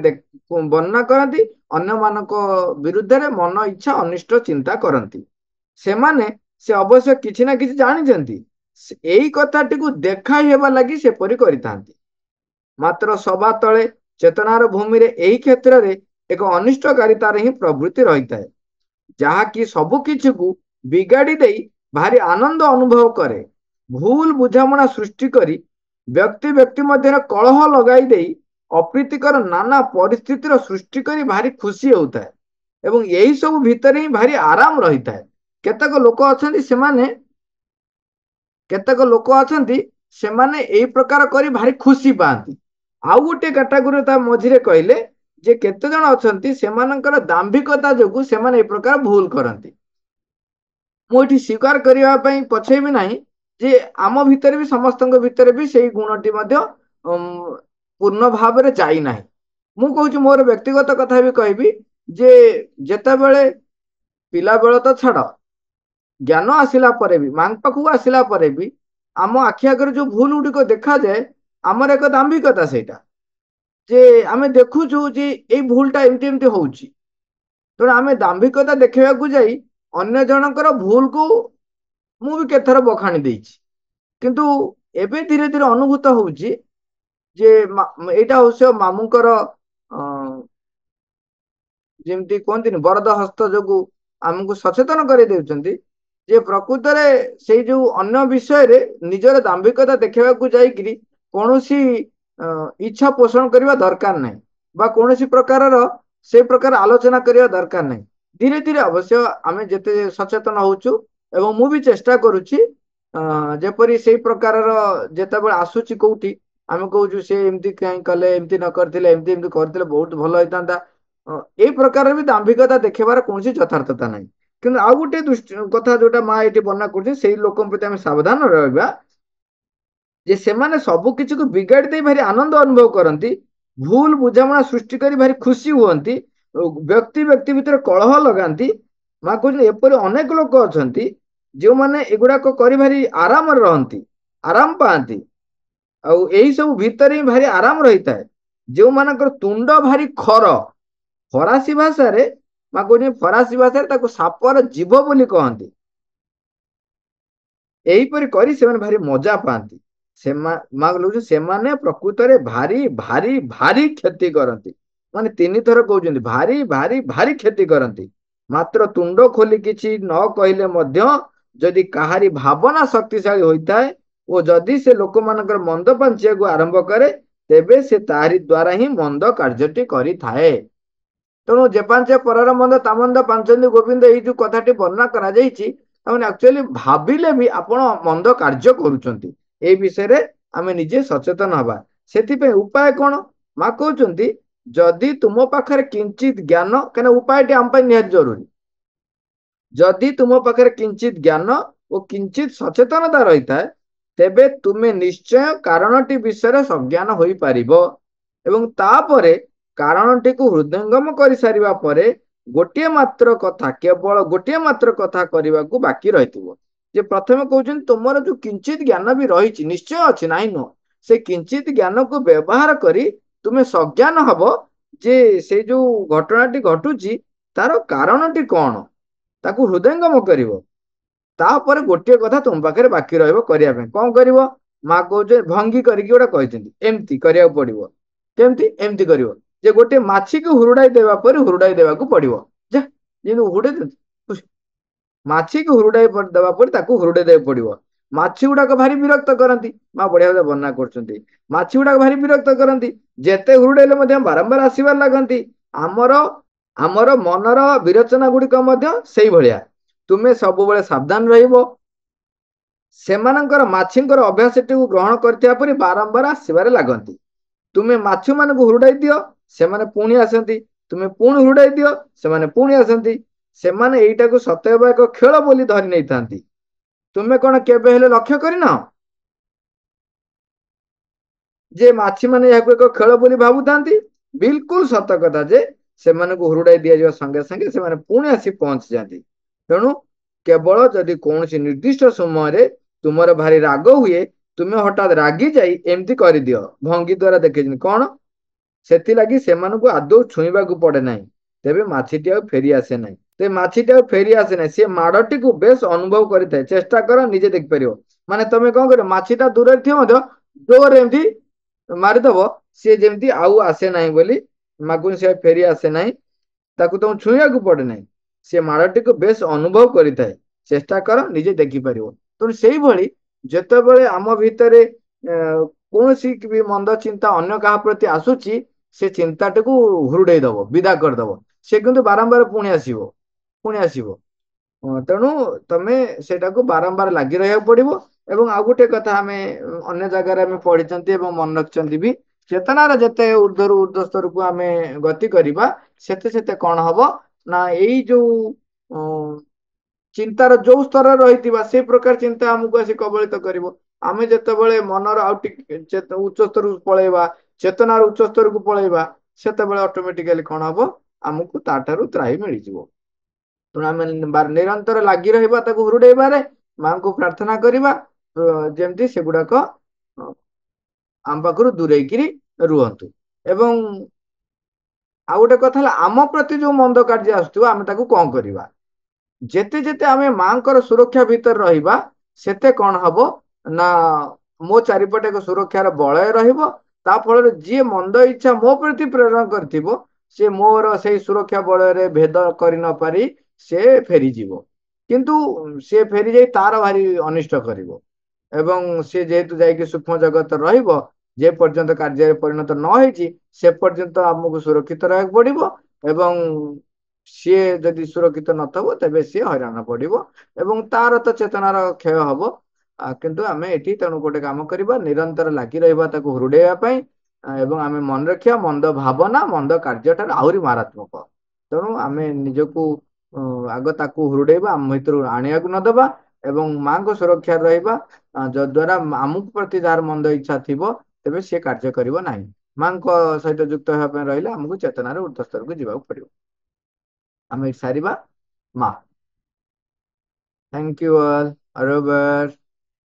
ବର୍ଣ୍ଣନା କରନ୍ତି, ଅନ୍ୟମାନଙ୍କ ବିରୁଦ୍ଧରେ ମନ ଇଚ୍ଛା ଅନିଷ୍ଟ ଚିନ୍ତା କରନ୍ତି। ସେମାନେ ସେ ଅବଶ୍ୟ କିଛି ନା କିଛି ଜାଣିଛନ୍ତି, ଏଇ କଥାଟିକୁ ଦେଖାଇ ହେବା ଲାଗି ସେପରି କରିଥାନ୍ତି। ମାତ୍ର ସବା ତଳେ ଚେତନାର ଭୂମିରେ ଏହି କ୍ଷେତ୍ରରେ ଏକ ଅନିଷ୍ଟକାରିତାର ହିଁ ପ୍ରବୃତ୍ତି ରହିଥାଏ, ଯାହାକି ସବୁ କିଛିକୁ ବିଗାଡି ଦେଇ ଭାରି ଆନନ୍ଦ ଅନୁଭବ କରେ। ଭୁଲ ବୁଝାମଣା ସୃଷ୍ଟି କରି ବ୍ୟକ୍ତି ବ୍ୟକ୍ତି ମଧ୍ୟରେ କଳହ ଲଗାଇ ଦେଇ ଅପ୍ରୀତିକର ନାନା ପରିସ୍ଥିତିର ସୃଷ୍ଟି କରି ଭାରି ଖୁସି ହେଉଥାଏ ଏବଂ ଏହି ସବୁ ଭିତରେ ହିଁ ଭାରି ଆରାମ ରହିଥାଏ। କେତେକ ଲୋକ ଅଛନ୍ତି ସେମାନେ ଏଇ ପ୍ରକାର କରି ଭାରି ଖୁସି ପାଆନ୍ତି। ଆଉ ଗୋଟେ କ୍ୟାଟାଗୋରୀ ତା ମଝିରେ କହିଲେ ଯେ କେତେ ଜଣ ଅଛନ୍ତି ସେମାନଙ୍କର ଦାମ୍ଭିକତା ଯୋଗୁଁ ସେମାନେ ଏ ପ୍ରକାର ଭୁଲ କରନ୍ତି। ମୁଁ ଏଠି ସ୍ୱୀକାର କରିବା ପାଇଁ ପଛେଇବି ନାହିଁ ଯେ ଆମ ଭିତରେ ବି ସମସ୍ତଙ୍କ ଭିତରେ ବି ସେଇ ଗୁଣଟି ମଧ୍ୟ ପୂର୍ଣ୍ଣ ଭାବରେ ଯାଇନାହିଁ। ମୁଁ କହୁଛି ମୋର ବ୍ୟକ୍ତିଗତ କଥା ବି କହିବି ଯେ ଯେତେବେଳେ ପିଲାବେଳ ତ ଛାଡ, ଜ୍ଞାନ ଆସିଲା ପରେ ବି, ମାଙ୍କ ପାଖକୁ ଆସିଲା ପରେ ବି ଆମ ଆଖି ଆଗରେ ଯୋଉ ଭୁଲ ଗୁଡିକ ଦେଖାଯାଏ, ଆମର ଏକ ଦାମ୍ଭିକତା ସେଇଟା ଯେ ଆମେ ଦେଖୁଛୁ ଯେ ଏଇ ଭୁଲଟା ଏମିତି ଏମିତି ହଉଛି। ତେଣୁ ଆମେ ଦାମ୍ଭିକତା ଦେଖେଇବାକୁ ଯାଇ ଅନ୍ୟ ଜଣଙ୍କର ଭୁଲକୁ ମୁଁ ବି କେତେଥର ବଖାଣି ଦେଇଛି। କିନ୍ତୁ ଏବେ ଧୀରେ ଧୀରେ ଅନୁଭୂତ ହଉଛି ଯେ ଏଇଟା ଅବଶ୍ୟ ମାମୁଙ୍କର ଯେମିତି କୁହନ୍ତିନି ବରଦ ହସ୍ତ ଯୋଗୁ ଆମକୁ ସଚେତନ କରିଦେଉଛନ୍ତି ଯେ ପ୍ରକୃତରେ ସେଇ ଯୋଉ ଅନ୍ୟ ବିଷୟରେ ନିଜର ଦାମ୍ଭିକତା ଦେଖେଇବାକୁ ଯାଇକିରି କୌଣସି ଇଚ୍ଛା ପୋଷଣ କରିବା ଦରକାର ନାହିଁ ବା କୌଣସି ପ୍ରକାରର ସେ ପ୍ରକାର ଆଲୋଚନା କରିବା ଦରକାର ନାହିଁ। ଧୀରେ ଧୀରେ ଅବଶ୍ୟ ଆମେ ଯେତେ ସଚେତନ ହଉଛୁ ଏବଂ ମୁଁ ବି ଚେଷ୍ଟା କରୁଛି ଯେପରି ସେଇ ପ୍ରକାରର ଯେତେବେଳେ ଆସୁଛି କୋଉଠି ଆମେ କହୁଛୁ ସେ ଏମିତି କାହିଁ କଲେ, ଏମିତି ନ କରିଥିଲେ, ଏମିତି ଏମିତି କରିଥିଲେ ବହୁତ ଭଲ ହେଇଥାନ୍ତା। ଏଇ ପ୍ରକାର ବି ଦାମ୍ଭିକତା ଦେଖେଇବାର କୌଣସି ଯଥାର୍ଥତା ନାହିଁ। କିନ୍ତୁ ଆଉ ଗୋଟେ କଥା ଯୋଉଟା ମା ଏଠି ବର୍ଣ୍ଣନା କରୁଛି, ସେଇ ଲୋକଙ୍କ ପ୍ରତି ଆମେ ସାବଧାନ ରହିବା ଯେ ସେମାନେ ସବୁ କିଛିକୁ ବିଗାଡି ଦେଇ ଭାରି ଆନନ୍ଦ ଅନୁଭବ କରନ୍ତି, ଭୁଲ ବୁଝାମଣା ସୃଷ୍ଟି କରି ଭାରି ଖୁସି ହୁଅନ୍ତି, ବ୍ୟକ୍ତି ବ୍ୟକ୍ତି ଭିତରେ କଳହ ଲଗାନ୍ତି। ମା କହୁଛନ୍ତି ଏପରି ଅନେକ ଲୋକ ଅଛନ୍ତି ଯେଉଁମାନେ ଏଗୁଡାକ କରି ଭାରି ଆରାମରେ ରହନ୍ତି, ଆରାମ ପାଆନ୍ତି। ଆଉ ଏଇ ସବୁ ଭିତରେ ହିଁ ଭାରି ଆରାମ ରହିଥାଏ। ଯେଉଁମାନଙ୍କର ତୁଣ୍ଡ ଭାରି ଖର, ଫରାସୀ ଭାଷାରେ ମା କହୁଛନ୍ତି, ଫରାସୀ ଭାଷାରେ ତାକୁ ସାପର ଜୀଭ ବୋଲି କହନ୍ତି। ଏହିପରି କରି ସେମାନେ ଭାରି ମଜା ପାଆନ୍ତି। ସେମାନେ ପ୍ରକୃତରେ ଭାରି ଭାରି ଭାରି କ୍ଷତି କରନ୍ତି। ମାନେ 3 ଥର କହୁଛନ୍ତି ଭାରି ଭାରି ଭାରି କ୍ଷତି କରନ୍ତି। ମାତ୍ର ତୁଣ୍ଡ ଖୋଲି କିଛି ନ କହିଲେ ମଧ୍ୟ ଯଦି କାହାରି ଭାବନା ଶକ୍ତିଶାଳୀ ହୋଇଥାଏ ଓ ଯଦି ସେ ଲୋକମାନଙ୍କର ମନ୍ଦ ପାଞ୍ଚିବାକୁ ଆରମ୍ଭ କରେ, ତେବେ ସେ ତାହାରି ଦ୍ୱାରା ହିଁ ମନ୍ଦ କାର୍ଯ୍ୟଟି କରିଥାଏ। ତେଣୁ ଯେ ପାଞ୍ଚେ ପରର ମନ୍ଦ ତା ମନ୍ଦ ପାଞ୍ଚନ୍ତି ଗୋବିନ୍ଦ, ଏଇ ଯୋଉ କଥାଟି ବର୍ଣ୍ଣନା କରାଯାଇଛି, ତାମାନେ ଆକ୍ଚୁଆଲି ଭାବିଲେ ବି ଆପଣ ମନ୍ଦ କାର୍ଯ୍ୟ କରୁଛନ୍ତି। ଏଇ ବିଷୟରେ ଆମେ ନିଜେ ସଚେତନ ହବା। ସେଥିପାଇଁ ଉପାୟ କଣ? ମା କହୁଛନ୍ତି ଯଦି ତୁମ ପାଖରେ କିଞ୍ଚିତ ଜ୍ଞାନ, କାହିଁକିନା ଉପାୟଟି ଆମ ପାଇଁ ନିହାତି ଜରୁରୀ, ଯଦି ତୁମ ପାଖରେ କିଞ୍ଚିତ ଜ୍ଞାନ ଓ କିଞ୍ଚିତ ସଚେତନତା ରହିଥାଏ, ତେବେ ତୁମେ ନିଶ୍ଚୟ କାରଣଟି ବିଷୟରେ ସଜ୍ଞାନ ହୋଇପାରିବ। ଏବଂ ତାପରେ କାରଣଟିକୁ ହୃଦୟଙ୍ଗମ କରିସାରିବା ପରେ ଗୋଟିଏ ମାତ୍ର କଥା, କେବଳ ଗୋଟିଏ ମାତ୍ର କଥା କରିବାକୁ ବାକି ରହିଥିବ। ଯେ ପ୍ରଥମେ କହୁଛନ୍ତି ତୁମର ଯୋଉ କିଞ୍ଚିତ ଜ୍ଞାନ ବି ରହିଛି, ନିଶ୍ଚୟ ଅଛି, ନାହିଁ ନୁହଁ, ସେ କିଞ୍ଚିତ ଜ୍ଞାନକୁ ବ୍ୟବହାର କରି ତୁମେ ସଜ୍ଞାନ ହବ ଯେ ସେ ଯୋଉ ଘଟଣାଟି ଘଟୁଛି ତାର କାରଣଟି କଣ, ତାକୁ ହୃଦୟଙ୍ଗମ କରିବ। ତାପରେ ଗୋଟିଏ କଥା ତୁମ ପାଖରେ ବାକି ରହିବ କରିବା ପାଇଁ। କଣ କରିବ? ମା କହୁଛେ ଭଙ୍ଗୀ କରିକି ଗୋଟେ କହିଛନ୍ତି, ଏମିତି କରିବାକୁ ପଡିବ। କେମିତି? ଏମିତି କରିବ ଯେ ଗୋଟେ ମାଛିକୁ ହୁରୁଡାଇ ଦେବା ପରେ ହୁରୁଡାଇ ଦେବାକୁ ପଡିବ। ଯେ ଯେମିତି ହୁରୁଡେଇ ମାଛିକୁ ହୁରୁଡାଇ ଦେବା ପରେ ତାକୁ ହୁରୁଡେଇ ଦେବାକୁ ପଡିବ। ମାଛି ଗୁଡାକ ଭାରି ବିରକ୍ତ କରନ୍ତି। ମା ବଢିଆ ଭାବେ ବର୍ଣ୍ଣନା କରୁଛନ୍ତି। ମାଛି ଗୁଡାକ ଭାରି ବିରକ୍ତ କରନ୍ତି, ଯେତେ ହୁରୁଡେଇଲେ ମଧ୍ୟ ବାରମ୍ବାର ଆସିବାର ଲାଗନ୍ତି। ଆମର ଆମର ମନର ବିରଚନା ଗୁଡିକ ମଧ୍ୟ ସେଇଭଳିଆ। ତୁମେ ସବୁବେଳେ ସାବଧାନ ରହିବ। ସେମାନଙ୍କର ମାଛିଙ୍କର ଅଭ୍ୟାସଟିକୁ ଗ୍ରହଣ କରିଥିବା ପରି ବାରମ୍ବାର ଆସିବାରେ ଲାଗନ୍ତି। ତୁମେ ମାଛି ମାନଙ୍କୁ ହୁରୁଡାଇ ଦିଅ, ସେମାନେ ପୁଣି ଆସନ୍ତି। ତୁମେ ପୁଣି ହୁରୁଡାଇ ଦିଅ, ସେମାନେ ପୁଣି ଆସନ୍ତି। ସେମାନେ ଏଇଟାକୁ ସତେଅବା ଏକ ଖେଳ ବୋଲି ଧରି ନେଇଥାନ୍ତି। ତୁମେ କଣ କେବେ ହେଲେ ଲକ୍ଷ୍ୟ କରିନ ଯେ ମାଛି ମାନେ ଏହାକୁ ଏକ ଖେଳ ବୋଲି ଭାବୁଥାନ୍ତି? ବିଲକୁଲ ସତ କଥା ଯେ ସେମାନଙ୍କୁ ହୁରୁଡାଇ ଦିଆଯିବା ସଙ୍ଗେ ସଙ୍ଗେ ସେମାନେ ପୁଣି ଆସି ପହଞ୍ଚି ଯାଆନ୍ତି। ତେଣୁ କେବଳ ଯଦି କୌଣସି ନିର୍ଦ୍ଦିଷ୍ଟ ସମୟରେ ତୁମର ଭାରି ରାଗ ହୁଏ, ତୁମେ ହଠାତ୍ ରାଗି ଯାଇ ଏମିତି କରିଦିଅ। ଭଙ୍ଗୀ ଦ୍ଵାରା ଦେଖେଇଛନ୍ତି କଣ? ସେଥିଲାଗି ସେମାନଙ୍କୁ ଆଦୌ ଛୁଇଁବାକୁ ପଡେ ନାହିଁ। ତେବେ ମାଛିଟି ଆଉ ଫେରି ଆସେ ନାହିଁ। ତେବେ ମାଛିଟି ଆଉ ଫେରି ଆସେ ନାହିଁ। ସେ ମାଡଟିକୁ ବେଶ ଅନୁଭବ କରିଥାଏ। ଚେଷ୍ଟା କର, ନିଜେ ଦେଖିପାରିବ। ମାନେ ତମେ କଣ କରିବ? ମାଛିଟା ଦୂରରେ ଥିବ ମଧ୍ୟ ଜୋରରେ ଏମିତି ମାରିଦବ, ସିଏ ଯେମିତି ଆଉ ଆସେ ନାହିଁ ବୋଲି। ମାଗୁନି ସେ ଫେରି ଆସେ ନାହିଁ, ତାକୁ ତମକୁ ଛୁଇଁବାକୁ ପଡେ ନାହିଁ। ସେ ମାଡଟିକୁ ବେଶ ଅନୁଭବ କରିଥାଏ। ଚେଷ୍ଟା କର, ନିଜେ ଦେଖିପାରିବ। ତେଣୁ ସେଇଭଳି ଯେତେବେଳେ ଆମ ଭିତରେ କୌଣସି ବି ମନ୍ଦ ଚିନ୍ତା ଅନ୍ୟ କାହା ପ୍ରତି ଆସୁଛି, ସେ ଚିନ୍ତାଟିକୁ ହୁରୁଡେଇ ଦବ, ବିଦା କରିଦବ। ସେ କିନ୍ତୁ ବାରମ୍ବାର ପୁଣି ଆସିବ, ପୁଣି ଆସିବ। ତେଣୁ ତମେ ସେଇଟାକୁ ବାରମ୍ବାର ଲାଗି ରହିବାକୁ ପଡିବ। ଏବଂ ଆଉ ଗୋଟେ କଥା ଆମେ ଅନ୍ୟ ଜାଗାରେ ଆମେ ପଢିଛନ୍ତି ଏବଂ ମନେ ରଖିଛନ୍ତି ବି, ଚେତନାର ଯେତେ ଉର୍ଦ୍ଧ୍ୱରୁ ଉର୍ଦ୍ଧ୍ୱ ସ୍ତରକୁ ଆମେ ଗତି କରିବା, ସେତେ ସେତେ କଣ ହବ ନା ଏଇ ଯୋଉ ଚିନ୍ତାର ଯୋଉ ସ୍ତରରେ ରହିଥିବା ସେଇ ପ୍ରକାର ଚିନ୍ତା ଆମକୁ ଆସି କବଳିତ କରିବ। ଆମେ ଯେତେବେଳେ ମନର ଆଉ ଟିକେ ଉଚ୍ଚ ସ୍ତରକୁ ପଳେଇବା, ଚେତନାର ଉଚ୍ଚ ସ୍ତରକୁ ପଳେଇବା, ସେତେବେଳେ ଅଟୋମେଟିକାଲି କଣ ହବ? ଆମକୁ ତାଠାରୁ ତ୍ରାହି ମିଳିଯିବ। ତେଣୁ ଆମେ ନିରନ୍ତର ଲାଗି ରହିବା ତାକୁ ହୁରୁଡେଇବାରେ, ମାଙ୍କୁ ପ୍ରାର୍ଥନା କରିବା ଯେମିତି ସେଗୁଡାକ ଆମ ପାଖରୁ ଦୂରେଇକିରି ରୁହନ୍ତୁ। ଏବଂ ଆଉ ଗୋଟେ କଥା ହେଲା, ଆମ ପ୍ରତି ଯୋଉ ମନ୍ଦ କାର୍ଯ୍ୟ ଆସୁଥିବ ଆମେ ତାକୁ କଣ କରିବା? ଯେତେ ଯେତେ ଆମେ ମାଙ୍କର ସୁରକ୍ଷା ଭିତରେ ରହିବା, ସେତେ କଣ ହବ ନା ମୋ ଚାରିପଟେ ଏକ ସୁରକ୍ଷାର ବଳୟ ରହିବ। ତା ଫଳରେ ଯିଏ ମନ୍ଦ ଇଚ୍ଛା ମୋ ପ୍ରତି ପ୍ରେରଣ କରିଥିବ, ସେ ମୋର ସେଇ ସୁରକ୍ଷା ବଳୟରେ ଭେଦ କରି ନ ପାରି ସେ ଫେରିଯିବ। କିନ୍ତୁ ସେ ଫେରି ଯାଇ ତାର ଭାରି ଅନିଷ୍ଟ କରିବ। ଏବଂ ସେ ଯେହେତୁ ଯାଇକି ସୂକ୍ଷ୍ମ ଜଗତ ରହିବ, ଯେ ପର୍ଯ୍ୟନ୍ତ କାର୍ଯ୍ୟରେ ପରିଣତ ନ ହେଇଛି, ସେ ପର୍ଯ୍ୟନ୍ତ ଆମକୁ ସୁରକ୍ଷିତ ରହିବାକୁ ପଡିବ। ଏବଂ ସିଏ ଯଦି ସୁରକ୍ଷିତ ନଥିବ ତେବେ ସିଏ ହଇରାଣ ପଡିବ ଏବଂ ତାର ତ ଚେତନାର କ୍ଷୟ ହବ। କିନ୍ତୁ ଆମେ ଏଠି ତେଣୁ ଗୋଟେ କାମ କରିବା, ନିରନ୍ତର ଲାଗି ରହିବା ତାକୁ ହୁରୁଡେଇବା ପାଇଁ। ଏବଂ ଆମେ ମନେ ରଖିବା ମନ୍ଦ ଭାବନା ମନ୍ଦ କାର୍ଯ୍ୟଠାରୁ ଆହୁରି ମାରାତ୍ମକ। ତେଣୁ ଆମେ ନିଜକୁ ଆଗ ତାକୁ ହୁରୁଡେଇବା, ଆମ ଭିତରୁ ଆଣିବାକୁ ନଦବା ଏବଂ ମାଙ୍କ ସୁରକ୍ଷାରେ ରହିବା। ଯଦ୍ଵାରା ଆମକୁ ପ୍ରତି ଯାହାର ମନ୍ଦ ଇଚ୍ଛା ଥିବ ତେବେ ସିଏ କାର୍ଯ୍ୟ କରିବ ନାହିଁ। ମାଙ୍କ ସହିତ ଯୁକ୍ତ ହେବା ପାଇଁ ରହିଲେ ଆମକୁ ଚେତନାରେ ଉର୍ଦ୍ଧ୍ୱ ସ୍ତରକୁ ଯିବାକୁ ପଡିବ। ଆମେ ସାରିବା ମା। Thank you all. ଅରୋବର।